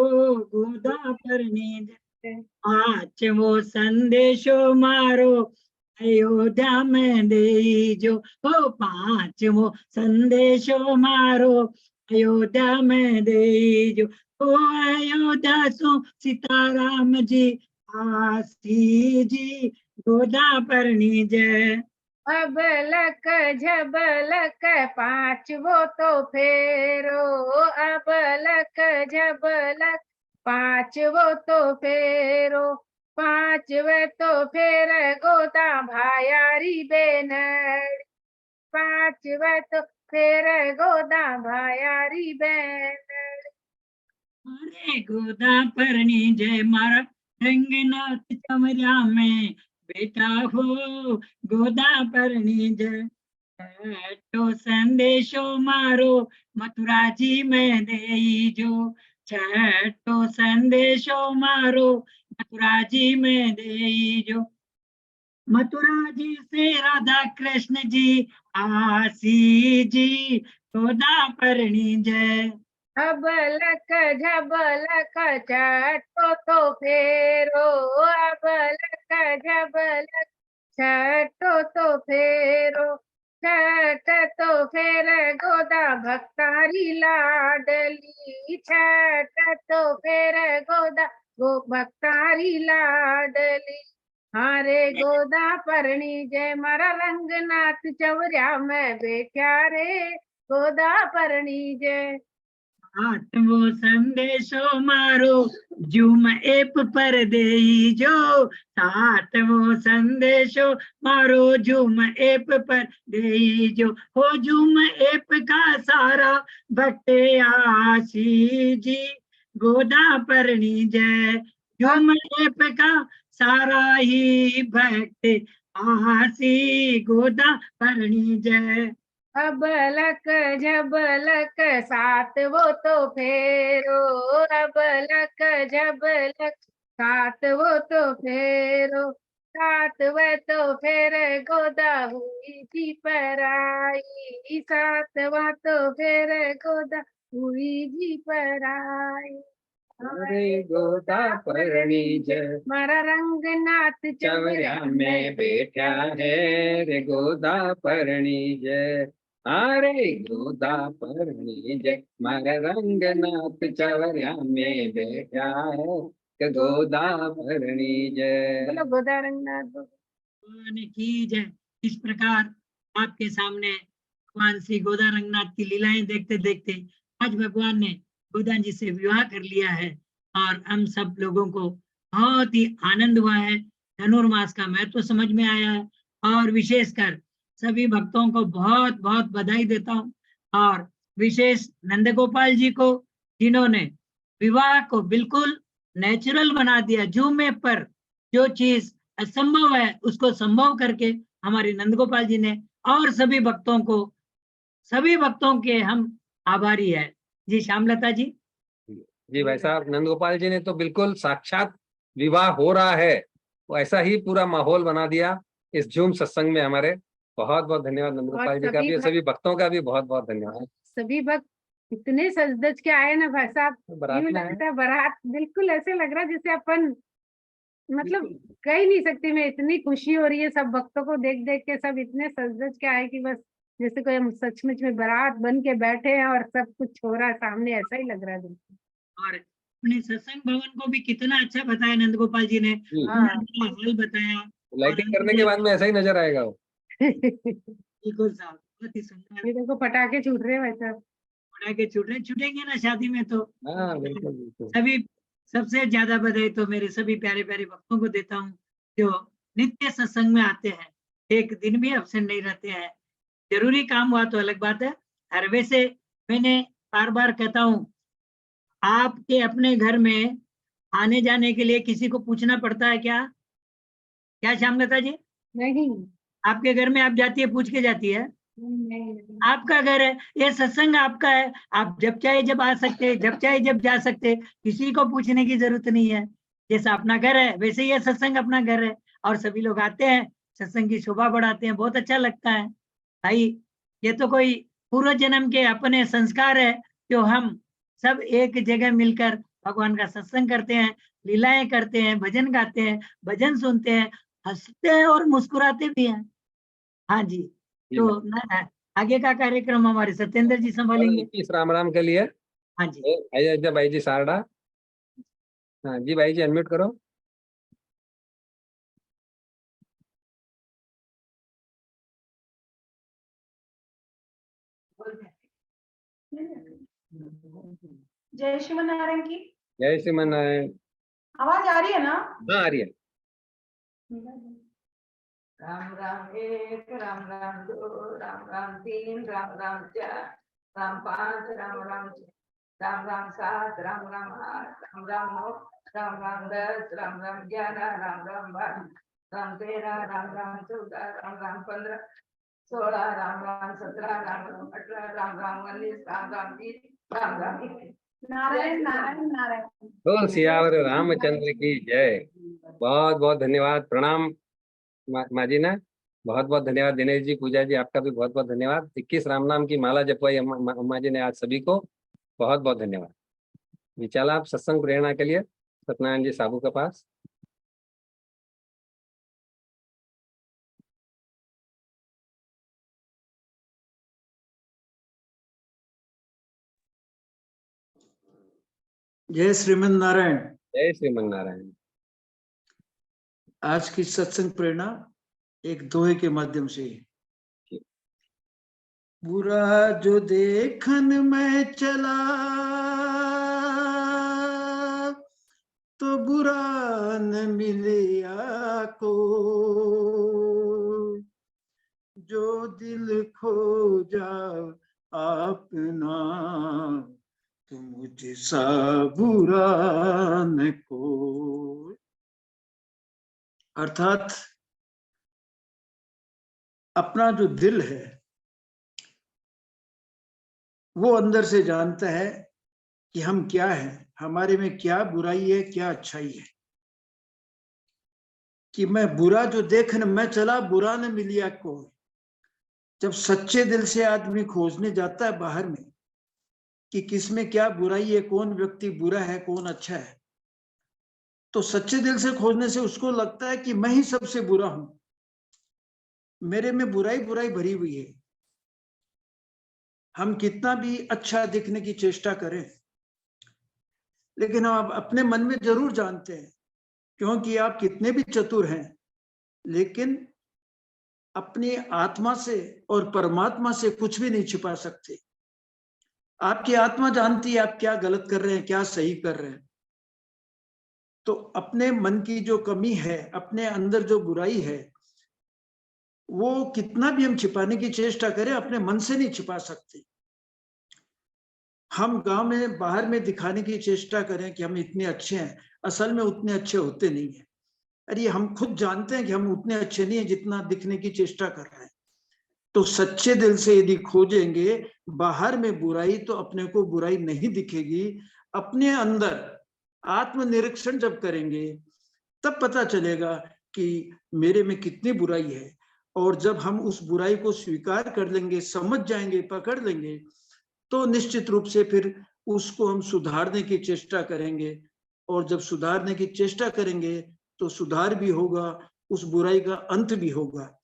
गोदा परणी जय। पांचवो संदेशो मारो अयोध्या में देजो, हो पांचवो संदेशो मारो अयोध्या में देजो, ओ अयोध्या सो सीताराम जी आसी जी गोदा परणी जय। अबलक झबलक पांचवो तो फेरो, अबलक झबलक पांचवो तो फेरो, पांचवे तो फेर गोदा भायारी बेनड़ी, पांचवे तो फेर गोदा भायारी बेनड़ी। अरे गोदा परणी जय मारा रंगनाथ चवरिया में बेटा हो गोदा परणी जय। छठो संदेशो मारो मथुरा जी में देजो, छठो संदेशो मारो मथुरा जी में देजो, मथुरा जी से राधा कृष्ण जी आसी जी गोदा परणी जय। अबलक झबलक छठो तो फेरो, अबलक झबलक छठो तो फेरो, छठ तो फेर गोदा भक्तारी लाडली, छठ तो फेर गोदा गो भक्तारी लाडली। हारे गोदा परणी जय मारा रंगनाथ चवरिया में बैठा रे, गोदा परणी जय। आत्मो संदेशो मारो जूम एप पर देजो, आत्मो संदेशो मारो जूम एप पर देजो, हो जूम एप का सारा भक्ते आशी जी, गोदा परणी जय। जूम एप का सारा ही भक्त आसी, गोदा परणी जय। अबलक झबलक साथ वो तो फेरो, अबलक झबलक साथ वो तो फेरो, साथ वह तो फेर गोदा हुई जी पराई, साथ वह तो फेर गोदा हुई जी पराई। अरे गोदा परणी जय, मारा रंगनाथ चवरिया में बैठा है रे गोदा परणी जय। अरे गोदा परणी जय, मारा रंगनाथ चवरिया में बैठा है रे गोदा परणी जय। बोलो गोदा रंगनाथ भगवान की जय। इस प्रकार आपके सामने भगवान श्री गोदा रंगनाथ की लीलाएं देखते देखते आज भगवान ने गोदा जी से विवाह कर लिया है और हम सब लोगों को बहुत ही आनंद हुआ है। धनुर्मास का महत्व समझ में आया है और विशेषकर सभी भक्तों को बहुत बहुत बधाई देता हूँ और विशेष नंदगोपाल जी को, जिन्होंने विवाह को बिल्कुल नेचुरल बना दिया। जूम ऐप पर जो चीज असंभव है उसको संभव करके हमारे नंदगोपाल जी ने, और सभी भक्तों के हम आभारी है। जी श्यामलता जी। जी भाई साहब, नंदगोपाल जी ने तो बिल्कुल साक्षात विवाह हो रहा है वो ऐसा ही पूरा माहौल बना दिया इस जूम सत्संग में हमारे। बहुत बहुत धन्यवाद नंदगोपाल जी का भी और सभी भक्तों का भी बहुत बहुत धन्यवाद। सभी भक्त इतने सज धज के आए ना भाई साहब, बारात यूं में आए। लगता है बारात, बिल्कुल ऐसे लग रहा है जैसे अपन मतलब कह ही नहीं सकती मैं, इतनी खुशी हो रही है सब भक्तों को देख देख के। सब इतने सज धज के आए कि बस जैसे कोई हम सचमुच में बारात बन के बैठे हैं और सब कुछ हो रहा है सामने, ऐसा ही लग रहा है बिल्कुल। और अपने सत्संग भवन को भी कितना अच्छा बताया नंदगोपाल जी ने, हॉल बताया। लाइटिंग करने के बाद में ऐसा ही नजर आएगा वो। बिल्कुल साहब, बहुत ही सुंदर। ये देखो पटाखे छूट रहे हैं भाई साहब। पटाखे छूटेंगे ना शादी में तो। हाँ बिल्कुल बिल्कुल। सभी सबसे ज्यादा बधाई तो मेरे सभी प्यारे प्यारे भक्तों को देता हूँ जो नित्य सत्संग में आते हैं, एक दिन भी अब्सेंट नहीं रहते हैं। जरूरी काम हुआ तो अलग बात है। और वैसे मैंने बार बार कहता हूँ, आपके अपने घर में आने जाने के लिए किसी को पूछना पड़ता है क्या? क्या श्यामलता जी? नहीं आपके घर में आप जाती है, पूछ के जाती है? नहीं, आपका घर है, ये सत्संग आपका है, आप जब चाहे जब आ सकते हैं, जब चाहे जब जा सकते हैं, किसी को पूछने की जरूरत नहीं है। जैसा अपना घर है वैसे ये सत्संग अपना घर है और सभी लोग आते हैं, सत्संग की शोभा बढ़ाते हैं, बहुत अच्छा लगता है। भाई ये तो कोई पूर्व जन्म के अपने संस्कार है जो हम सब एक जगह मिलकर भगवान का सत्संग करते हैं, लीलाएं करते हैं, भजन गाते हैं, भजन सुनते हैं, हंसते हैं और मुस्कुराते भी हैं। हाँ जी, तो आगे का कार्यक्रम हमारे सत्येंद्र जी संभालेंगे। 21 राम राम के लिए। हाँ जी, अयोध्या भाई जी सारडा। हाँ जी भाई जी अनम्यूट करो। जय श्रीमन नारायण की जय श्रीमन नारायण। आवाज आ रही है ना? हाँ आ रही है। राम राम एक, राम राम दो, राम राम तीन, राम राम चार, राम पांच, राम राम छह, राम राम सात, राम राम आठ, राम राम नौ, राम राम 10, राम राम 11, राम राम 12, राम 13, राम राम 14, राम राम 15, 16, राम राम 17, राम राम 18, राम राम 19, राम राम 20, राम राम 21। नारायण नारायण नारायण। बोल सियावर रामचंद्र की जय। बहुत बहुत धन्यवाद, प्रणाम माँ जी ना, बहुत बहुत धन्यवाद। दिनेश जी, पूजा जी, आपका भी बहुत बहुत धन्यवाद। 21 राम नाम की माला जपवाई अम्मा जी ने आज सभी को, बहुत बहुत धन्यवाद। जी चला आप सत्संग प्रेरणा के लिए सत्यनारायण जी साबू के पास। जय श्रीमन नारायण। जय श्रीमन नारायण। आज की सत्संग प्रेरणा एक दोहे के माध्यम से बुरा जो देखन में चला तो बुरा न मिलिया को, जो दिल खो जा अपना तो मुझसा बुरा न को। अर्थात अपना जो दिल है वो अंदर से जानता है कि हम क्या हैं, हमारे में क्या बुराई है क्या अच्छाई है। कि मैं बुरा जो देखन मैं चला बुरा न मिलिया को। जब सच्चे दिल से आदमी खोजने जाता है बाहर में कि किसमें क्या बुराई है, कौन व्यक्ति बुरा है कौन अच्छा है, तो सच्चे दिल से खोजने से उसको लगता है कि मैं ही सबसे बुरा हूं, मेरे में बुराई बुराई भरी हुई है। हम कितना भी अच्छा दिखने की चेष्टा करें लेकिन हम अपने मन में जरूर जानते हैं, क्योंकि आप कितने भी चतुर हैं लेकिन अपनी आत्मा से और परमात्मा से कुछ भी नहीं छिपा सकते। आपकी आत्मा जानती है आप क्या गलत कर रहे हैं क्या सही कर रहे हैं। तो अपने मन की जो कमी है, अपने अंदर जो बुराई है, वो कितना भी हम छिपाने की चेष्टा करें अपने मन से नहीं छिपा सकते। हम गांव में बाहर में दिखाने की चेष्टा करें कि हम इतने अच्छे हैं, असल में उतने अच्छे होते नहीं है। अरे हम खुद जानते हैं कि हम उतने अच्छे नहीं है जितना दिखने की चेष्टा कर रहे हैं। तो सच्चे दिल से यदि खोजेंगे बाहर में बुराई तो अपने को बुराई नहीं दिखेगी। अपने अंदर आत्मनिरीक्षण जब करेंगे तब पता चलेगा कि मेरे में कितनी बुराई है। और जब हम उस बुराई को स्वीकार कर लेंगे, समझ जाएंगे, पकड़ लेंगे, तो निश्चित रूप से फिर उसको हम सुधारने की चेष्टा करेंगे। और जब सुधारने की चेष्टा करेंगे तो सुधार भी होगा, उस बुराई का अंत भी होगा।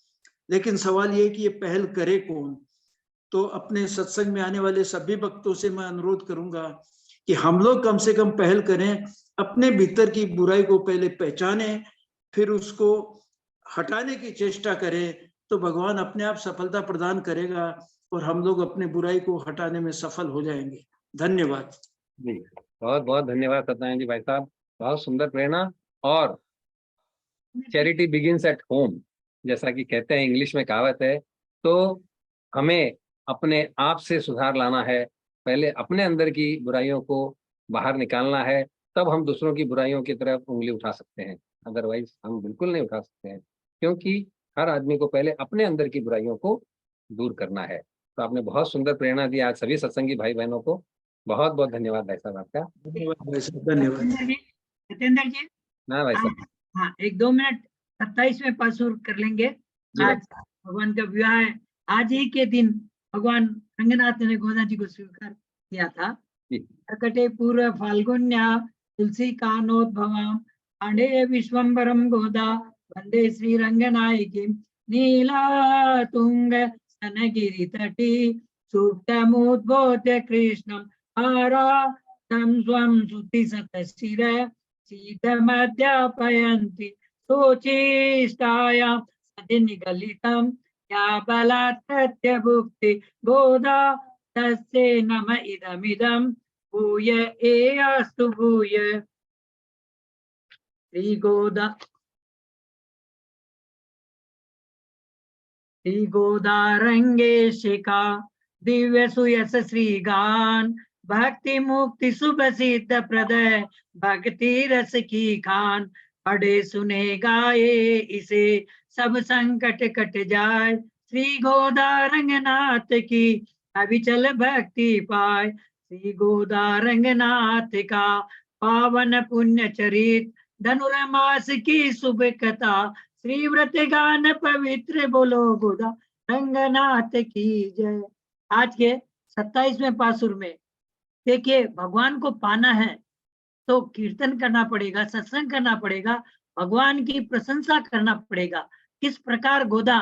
लेकिन सवाल ये कि ये पहल करे कौन। तो अपने सत्संग में आने वाले सभी भक्तों से मैं अनुरोध करूंगा कि हम लोग कम से कम पहल करें, अपने भीतर की बुराई को पहले पहचानें, फिर उसको हटाने की चेष्टा करें, तो भगवान अपने आप सफलता प्रदान करेगा और हम लोग अपने बुराई को हटाने में सफल हो जाएंगे। धन्यवाद जी, बहुत बहुत धन्यवाद सत्यनारायण जी भाई साहब, बहुत सुंदर प्रेरणा। और चैरिटी बिगिंस एट होम, जैसा कि कहते हैं, इंग्लिश में कहावत है। तो हमें अपने आप से सुधार लाना है, पहले अपने अंदर की बुराइयों को बाहर निकालना है, तब हम दूसरों की बुराइयों की तरफ उंगली उठा सकते हैं। अदरवाइज हम बिल्कुल नहीं उठा सकते हैं, क्योंकि हर आदमी को पहले अपने अंदर की बुराइयों को दूर करना है। तो आपने बहुत सुंदर प्रेरणा दी आज सभी सत्संगी भाई बहनों को। बहुत बहुत धन्यवाद भाई साहब आपका। धन्यवाद। सत्येंद्र जी, ना भाई साहब, हाँ 1-2 मिनट 27वें पासुर कर लेंगे। आज भगवान का विवाह है। आज ही के दिन भगवान रंगनाथ ने गोदा जी को स्वीकार किया था। प्रकटे पूर्व फाल्गुन्या तुलसी कानोद्भवाम आंडे विश्वम्बरम गोदा वंदे श्री रंगनायकी नीला तुंग स्तनगिरि तटी सुप्तमुद्बोध्य कृष्णम आराधं स्वं सुति सतशिर शीतमध्यापयन्ति शोचिष्टायां सतिनिगलितं या बलात् प्रत्यभुक्ति गोदा तस्यै नम इदमिदं भूय एयास्तु भूय। श्री गोदा रंगेशिका दिव्य सुयस श्रीगान भक्ति मुक्ति शुभ सिद्ध प्रदय भक्ति रस की खान पढ़े सुने गाए इसे सब संकट कट जाए। श्री गोदा रंगनाथ की अविचल भक्ति पाए। श्री गोदा रंगनाथ का पावन पुण्य चरित धनुर्मास की शुभ कथा श्री व्रत गान पवित्र बोलो गोदा रंगनाथ की जय। आज के 27वें पासुर में देखिए, भगवान को पाना है तो कीर्तन करना पड़ेगा, सत्संग करना पड़ेगा, भगवान की प्रशंसा करना पड़ेगा। किस प्रकार गोदा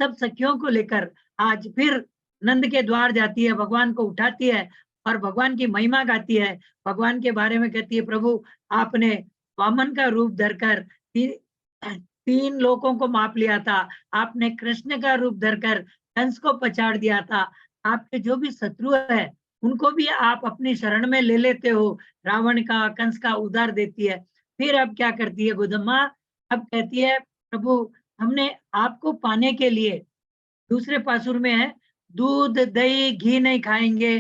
सब सखियों को लेकर आज फिर नंद के द्वार जाती है, भगवान को उठाती है और भगवान की महिमा गाती है, भगवान के बारे में कहती है, प्रभु आपने वामन का रूप धरकर 3 लोकों को माप लिया था, आपने कृष्ण का रूप धरकर कंस को पछाड़ दिया था। आपके जो भी शत्रु है उनको भी आप अपनी शरण में ले लेते हो। रावण का, कंस का उद्धार देती है। फिर अब क्या करती है गोदम्मा? अब कहती है प्रभु हमने आपको पाने के लिए, दूसरे पासुर में है, दूध दही घी नहीं खाएंगे,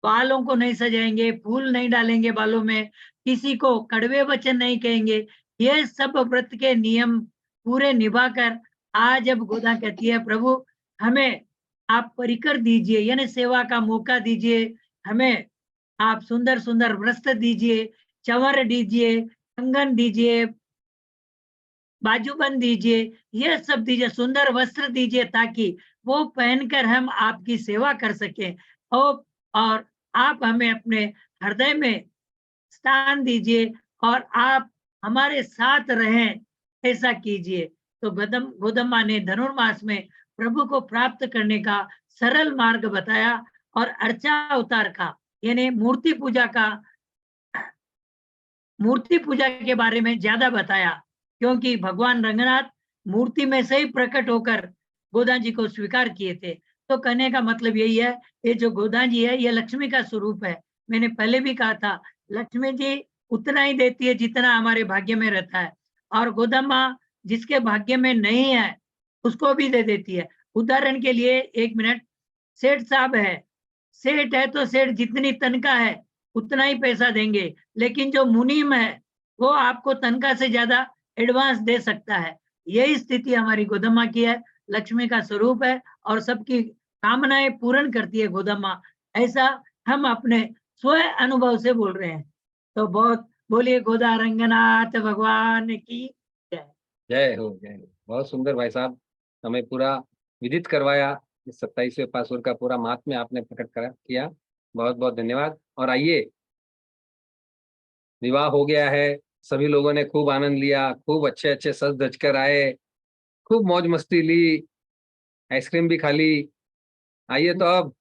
बालों को नहीं सजाएंगे, फूल नहीं डालेंगे बालों में, किसी को कड़वे वचन नहीं कहेंगे। ये सब व्रत के नियम पूरे निभाकर आज अब गोदा कहती है प्रभु हमें आप परिकर दीजिए, यानी सेवा का मौका दीजिए, हमें आप सुंदर सुंदर वस्त्र दीजिए, चंवर दीजिए, कंगन दीजिए, बाजूबंद दीजिए, ये सब दीजिए, सुंदर वस्त्र दीजिए ताकि वो पहनकर हम आपकी सेवा कर सकें। और आप हमें अपने हृदय में स्थान दीजिए और आप हमारे साथ रहें, ऐसा कीजिए। तो गोदम्मा ने धनुर्मास में प्रभु को प्राप्त करने का सरल मार्ग बताया और अर्चा अवतार का, यानी मूर्ति पूजा के बारे में ज्यादा बताया, क्योंकि भगवान रंगनाथ मूर्ति में से ही प्रकट होकर गोदा जी को स्वीकार किए थे। तो कहने का मतलब यही है, ये जो गोदा जी है ये लक्ष्मी का स्वरूप है। मैंने पहले भी कहा था लक्ष्मी जी उतना ही देती है जितना हमारे भाग्य में रहता है, और गोदम्मा जिसके भाग्य में नहीं है उसको भी दे देती है। उदाहरण के लिए 1 मिनट, सेठ साहब है, सेठ है तो सेठ जितनी तनख्वाह है उतना ही पैसा देंगे, लेकिन जो मुनीम है वो आपको तनख्वाह से ज्यादा एडवांस दे सकता है। यही स्थिति हमारी गोदम्मा की है, लक्ष्मी का स्वरूप है और सबकी कामनाएं पूर्ण करती है गोदम्मा। ऐसा हम अपने स्वयं अनुभव से बोल रहे हैं। तो बहुत बोलिए गोदा रंगनाथ भगवान की जय। जय हो, जय हो। बहुत सुंदर भाई साहब, हमें पूरा विदित करवाया, इस 27वें पासुर का पूरा महात्म्य आपने प्रकट किया। बहुत बहुत धन्यवाद। और आइए, विवाह हो गया है, सभी लोगों ने खूब आनंद लिया, खूब अच्छे अच्छे सज धज कर आए, खूब मौज मस्ती ली, आइसक्रीम भी खा ली। आइए तो अब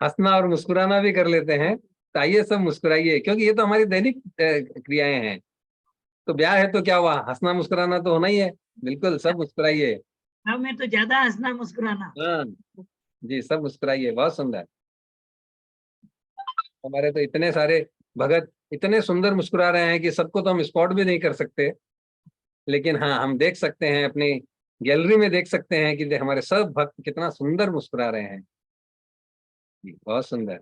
हंसना और मुस्कुराना भी कर लेते हैं। तो आइए सब मुस्कुराइए, क्योंकि ये तो हमारी दैनिक क्रियाएं हैं। तो ब्याह है तो क्या हुआ, हंसना मुस्कुराना तो होना ही है। बिल्कुल सब मुस्कुराइए। हमें तो ज्यादा हंसना मुस्कुराना। हाँ जी, सब मुस्कुराइए। बहुत सुंदर। हमारे तो इतने सारे भगत इतने सुंदर मुस्कुरा रहे हैं कि सबको तो हम स्पॉट भी नहीं कर सकते, लेकिन हाँ हम देख सकते हैं, अपनी गैलरी में देख सकते हैं कि हमारे सब भक्त कितना सुंदर मुस्कुरा रहे हैं। बहुत सुंदर।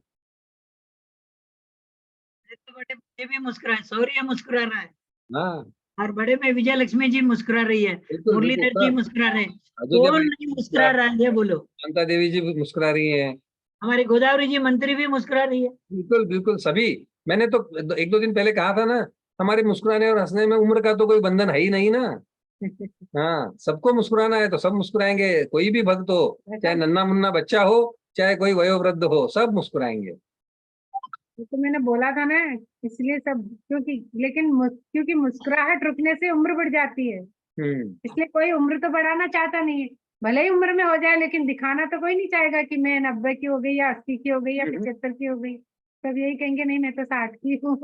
तो बड़े बड़े भी मुस्कुराए, सौर्य मुस्कुरा रहा है, हाँ और बड़े में विजय लक्ष्मी जी मुस्कुरा रही है, बिल्कुल, मुरलीधर बिल्कुल जी सब। मुस्कुरा रहे हैं। अजय कौन भाई नहीं मुस्कुरा रहा है ये बोलो? शांता देवी जी भी मुस्कुरा रही हैं। हमारी गोदावरी जी मंत्री भी मुस्कुरा रही है। बिल्कुल बिल्कुल सभी। मैंने तो 1-2 दिन पहले कहा था ना, हमारे मुस्कुराने और हंसने में उम्र का तो कोई बंधन है ही नहीं ना। हाँ, सबको मुस्कुराना है तो सब मुस्कुराएंगे। कोई भी भक्त हो, चाहे नन्ना मुन्ना बच्चा हो, चाहे कोई वयोवृद्ध हो, सब मुस्कुराएंगे। तो मैंने बोला था ना, इसलिए सब, क्योंकि मुस्कुराहट रुकने से उम्र बढ़ जाती है, इसलिए कोई उम्र तो बढ़ाना चाहता नहीं है। भले ही उम्र में हो जाए, लेकिन दिखाना तो कोई नहीं चाहेगा कि मैं 90 की हो गई या 80 की हो गई या 75 की हो गई। सब यही कहेंगे नहीं मैं तो 60 की हूँ,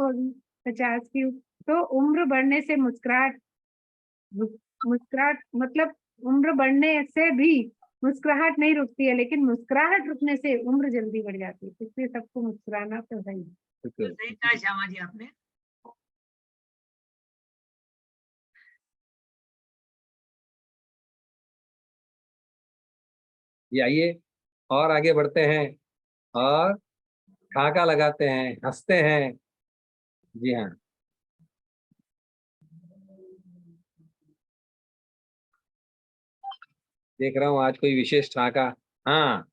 50 की हूँ। तो उम्र बढ़ने से मुस्कुराहट मतलब उम्र बढ़ने से भी मुस्कुराहट नहीं रुकती है, लेकिन मुस्कुराहट रुकने से उम्र जल्दी बढ़ जाती है। इसलिए सबको मुस्कुराना तो है ही। तो सही कहा श्यामा जी आपने। ये आइए और आगे बढ़ते हैं और ठहाका लगाते हैं, हंसते हैं। जी हाँ, देख रहा हूँ आज कोई विशेष ठहाका। हाँ,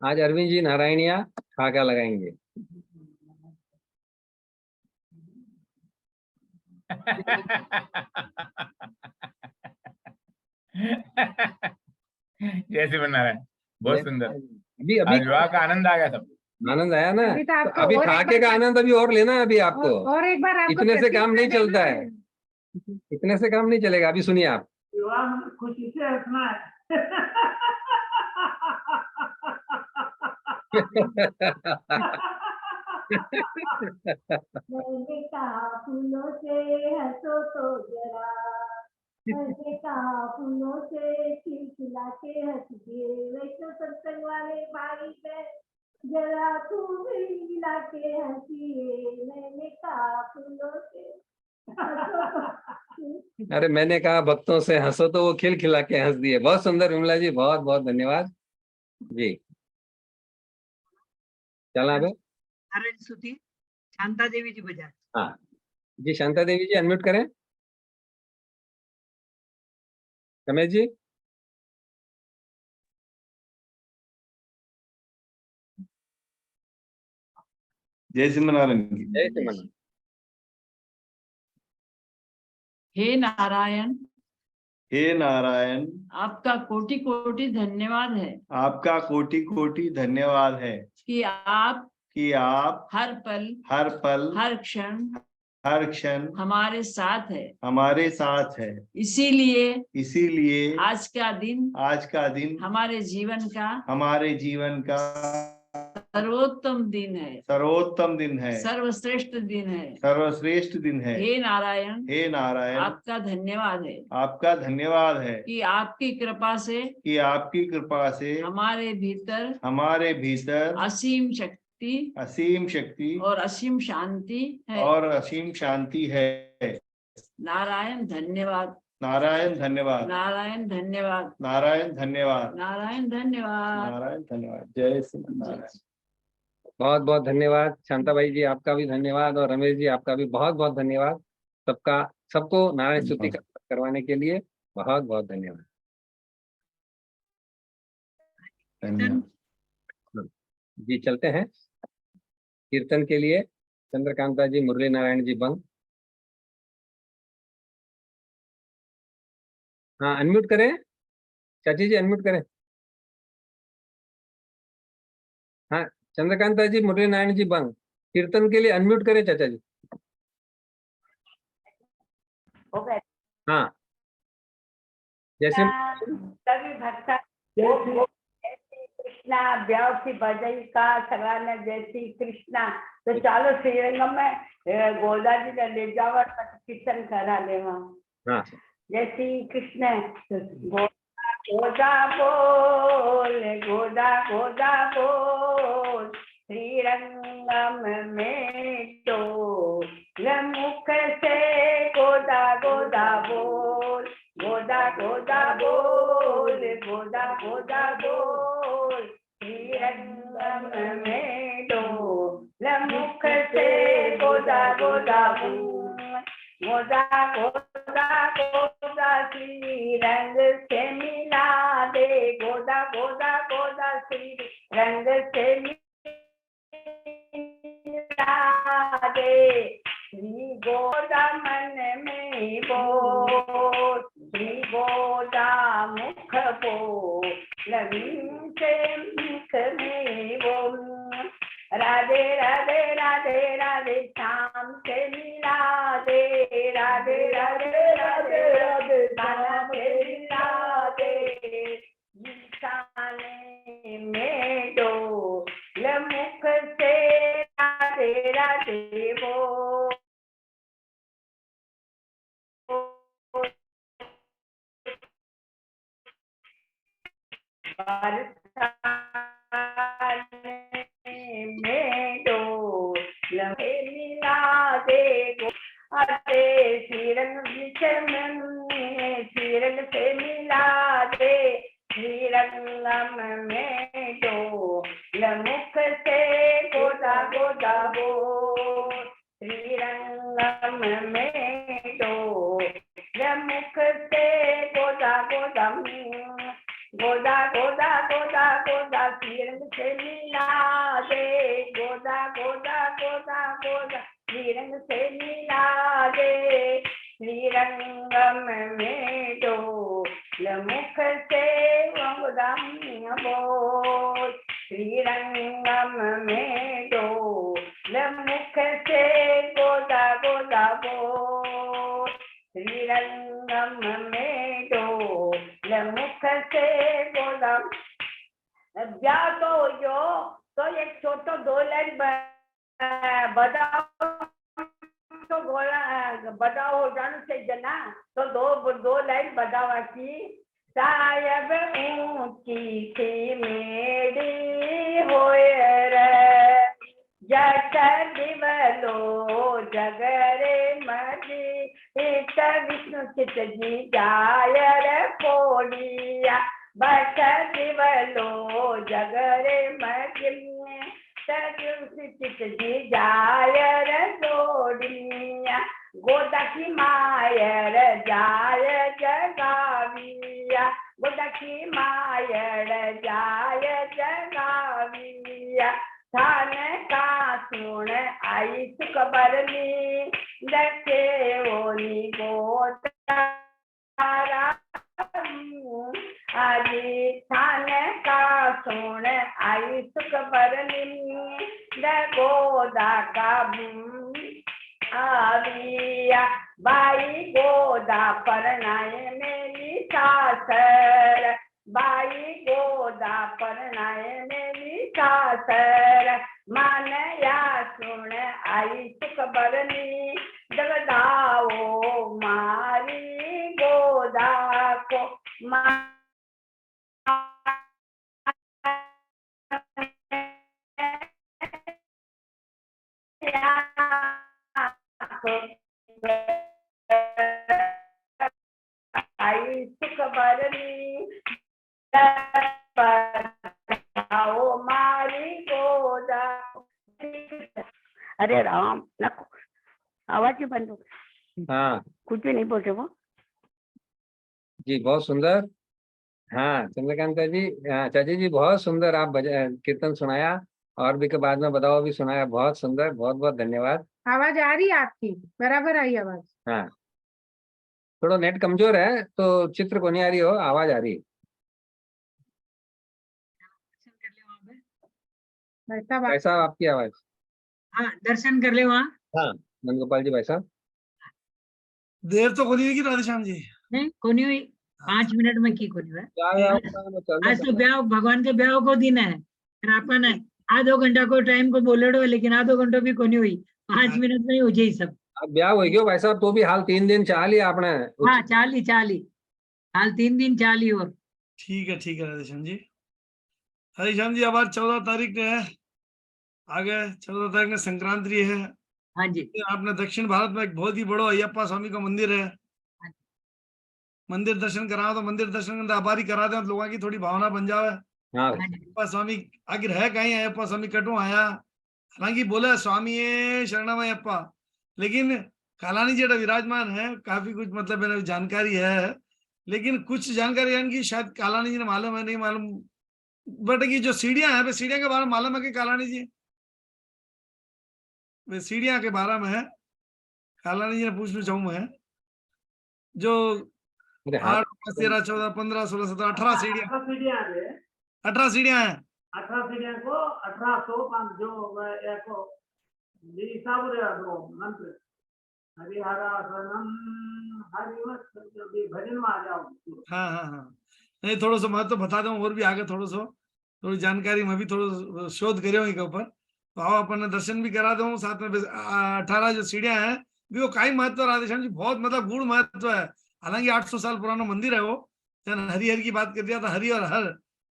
आज अरविंद जी नारायणिया ठहाका लगाएंगे। जय श्री नारायण। बहुत सुंदर। अभी अभी आज विवाह का आनंद आ गया सब। आनंद आया ना। अभी तो आपको अभी और एक ठहाके का बार- आनंद अभी और लेना है अभी आपको। और एक बार आपको इतने से काम नहीं प्रतीक्षा चलता देना है, इतने से काम नहीं चलेगा। अभी सुनिए आप। विवाह में खुशी से हंसना है। बेटा फूलों से हंसो तो जरा, देखा फूलों से खिलखिला के हंस दिए वैष्णव सत्संग वाले भाई बहन जरा तू भी मिला के हंसिए मैंने कहा फूलों से अरे मैंने कहा भक्तों से हंसो तो वो खिलखिला के हंस दिए। बहुत सुंदर विमला जी, बहुत बहुत धन्यवाद जी। चला बे। नारायण स्तुति शांता देवी जी बजा। हाँ जी, शांता देवी जी अनम्यूट करें। रमेश जी। जय श्रीमनारायण की। जय श्रीमन। हे नारायण, हे नारायण, आपका कोटि कोटि धन्यवाद है आपका कोटि कोटि धन्यवाद है कि आप हर पल हर क्षण हमारे साथ है। इसीलिए आज का दिन हमारे जीवन का सर्वोत्तम दिन है, सर्वश्रेष्ठ दिन है। हे नारायण, आपका धन्यवाद है कि आपकी कृपा से हमारे भीतर असीम शक्ति और असीम शांति है। नारायण धन्यवाद। जय श्रीमनारायण। बहुत बहुत धन्यवाद शांता भाई जी, आपका भी धन्यवाद, और रमेश जी आपका भी बहुत बहुत धन्यवाद। सबको नारायण स्तुति करवाने के लिए बहुत बहुत धन्यवाद। जी चलते हैं कीर्तन के लिए। चंद्रकांता जी, मुरली नारायण जी बंग। हाँ अनम्यूट करें, चाची जी अनम्यूट करें। हाँ चंद्रकांता जी, मुरली नारायण जी बंग, कीर्तन के लिए अनम्यूट करें चाचा जी। हाँ जैसे सभी भक्ता कृष्णा ब्याव की बजाई का सगळ्यांना जय श्री कृष्णा। तो चालो श्रीरंगम में गोदा जी ने ले जावर कीर्तन करा लेवा। हाँ जय श्री कृष्ण। गोदा गोदा बोल, गोदा गोदा बोल, श्रीरंगम में तो मुख से गोदा गोदा बोल, गोदा गोदा बोल, गोदा गोदा बोल, श्रीरंगम में तो मुख से गोदा गोदा बोल, गोदा गोदा गोदा श्री रंग से मिला दे, गोदा गोदा गोदा श्री रंग से मिला दे, श्री गोदा मन में बोल, श्री गोदा मुख बोल, लवीन से मुख में बोल, राधे राधे राधे राधे श्याम से मिला दे, राधे राधे राधे राधे श्याम से मिला दे, निशाने में दो मुख से राधे राधे बोल, में दो लम्हे मिला दे, श्रीरंग से मिला दे, श्रीरंगम में दो मुख से गोदा गोदा बोल, श्रीरंगम में दो मुख से गोदा गोदा गोदा गोदा गोदा गोदा श्रीरंग से मिला दे, गोदा गोदा गोदा गोदा श्रीरंग से मिला दे, श्रीरंगम में दो मुख से गोदा बोल, श्रीरंगम में दो मुख से गोदा गोदा बोल, श्रीरंगम में दो मुख से गोदा। जा तो एक छोटो 2 लाइन बताओ तो बड़ा हो जाने चाहिए ना, तो दो लाइन बजावा की। सायब ऊंची सी मेरी होए रे, जट दिवलो जगरे मजी, इत विष्णु चित जी जाय रे पोड़िया, बट दिवलो जगरे मजी, चित जी जाय रे जोड़िया, गोदा की मायर जाय जगाविया, गोदा की मायर जाय जगाविया, थान का सुन आई सुख बरनी, दसे ओनी गोदारा, आजी थान का सुन आई सुख बरनी, गोदा का आविया, बाई गोदा परनाए मेरी सासर, बाई गोदा परनाए मेरी सासर, मन या सुन आई सुख बरनी, जगदाओ मारी गोदा को, आई सुख बरनी, आओ मारी गोदा। अरे राम, नको आवाज ही बंद हो गया। हाँ कुछ भी नहीं बोलते वो। जी, बहुत सुंदर। हाँ चंद्रकांता जी, चाची जी बहुत सुंदर आप कीर्तन सुनाया, और भी के बाद में बताओ भी सुनाया, बहुत सुंदर, बहुत बहुत धन्यवाद। आवाज आ रही है आपकी? बराबर आई आवाज? हाँ थोड़ा नेट कमजोर है तो चित्र को नहीं आ रही हो, आवाज आ रही है। भाई साहब आपकी आवाज। हाँ दर्शन कर ले वहाँ। हाँ नंदगोपाल जी भाई साहब। देर तो कोनी हुई राधेश्याम जी? नहीं कोनी हुई, 5 मिनट में की कोनी हुआ। क्या आज तो ब्याह, भगवान के ब्याह को दिन है, फिर आपन आधो घंटा को टाइम को बोलेडो, लेकिन आधो घंटो भी कोनी हुई, 5 मिनट में ही हो जाए सब। अब ब्याह हो गयो भाई साहब, तो भी हाल 3 दिन चाली आपने। हाँ चाली हाल 3 दिन चाली। और ठीक है राधेश्याम जी। हरिश्याम जी अब आज 14 तारीख है, आगे 14 तारीख ने संक्रांति है। हाँ जी। आपने दक्षिण भारत में एक बहुत ही बड़ो अयप्पा स्वामी का मंदिर है, मंदिर दर्शन कराओ, तो मंदिर दर्शन आभारी करा दे, लोगों की थोड़ी भावना बन जावे। अयप्पा स्वामी आखिर है कहीं, अयप्पा स्वामी कटो आया, हालांकि बोले स्वामी शरणम अयप्पा, लेकिन कालानी जेड़ा विराजमान है, काफी कुछ मतलब जानकारी है, लेकिन कुछ जानकारी इनकी शायद कालानी जी ने मालूम है, नहीं मालूम, बट की जो सीढ़ियां है, सीढ़ियां के बारे में मालूम है कि कालानी जी? वे सीढ़ियां के बारे में है, कालानी जी ने पूछना चाहूँ मैं, जो 8, 13, 14, 15, 16, 17, 18 सीढ़ियां, 18 सीढ़ियां हैं। 18 सीढ़ियां को 1805 जो मंत्र हरिहरासनम भजन में आ जाओ। हाँ नहीं थोड़ा सा मैं तो बता दूं, और भी आगे थोड़ी जानकारी मैं भी थोड़ा शोध करियो के ऊपर, तो आओ अपन दर्शन भी करा दूं साथ में। 18 जो सीढ़ियां हैं भी वो काई महत्व राधेश्याम जी, बहुत मतलब गुण महत्व है। हालांकि 800 साल पुराना मंदिर है वो। हरिहर की बात कर दिया था, हरि और हर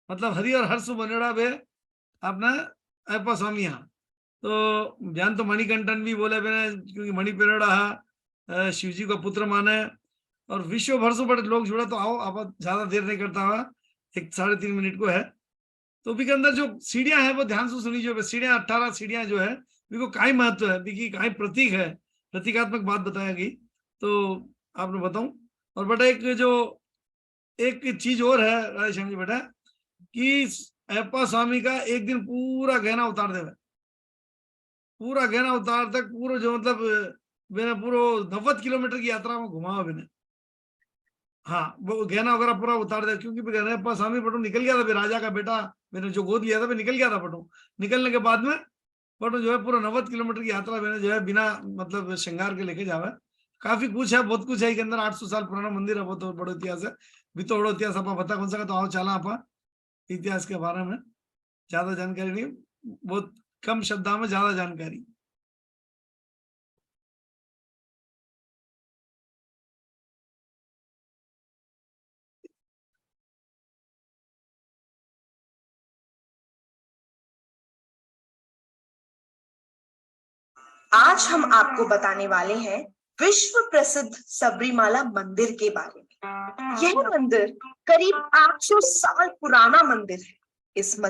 मतलब हरि और हर सु बनेड़ा बे अपना अयप्पा स्वामी। तो ध्यान तो मणिकंठन भी बोले मैंने, क्योंकि मणि पेरेड़ा शिव जी का पुत्र माने, और विश्व भर से बड़े लोग जुड़े। तो आओ आप, ज्यादा देर नहीं करता हुआ, 1 साढ़े 3 मिनट को है, तो भी के अंदर जो सीढ़ियां हैं वो ध्यान से सुनी। जो सीढ़ियां 18 सीढ़ियां जो है को काई महत्व है, बिकी काई प्रतीक है, प्रतीकात्मक बात बताएगी, तो आपने बताऊं। और बेटा एक चीज और है राधेश्याम जी बेटा, कि अयप्पा स्वामी का एक दिन पूरा गहना उतार देवे, पूरा गहना उतार तक पूरा जो मतलब मैंने पूरा 90 किलोमीटर की यात्रा में घुमावा मैंने। हाँ वो गहना वगैरह पूरा उतार दिया, क्योंकि अयप्पा स्वामी पटो निकल गया था, राजा का बेटा मैंने जो गोद लिया था, निकल गया था पटो। निकलने के बाद में पटो जो है पूरा 90 किलोमीटर की यात्रा मैंने जो है बिना मतलब श्रृंगार के लेके जावे। काफी कुछ है, बहुत कुछ है के अंदर। 800 साल पुराना मंदिर है, बहुत बड़ो इतिहास है। भी तो बड़ो इतिहास आप बता कौन सा, तो आओ चला आप इतिहास के बारे में। ज्यादा जानकारी नहीं, बहुत कम शब्दों में ज्यादा जानकारी। आज हम आपको बताने वाले हैं विश्व प्रसिद्ध सबरीमाला मंदिर के बारे में। यह मंदिर करीब 800 साल पुराना मंदिर है। इस मंदिर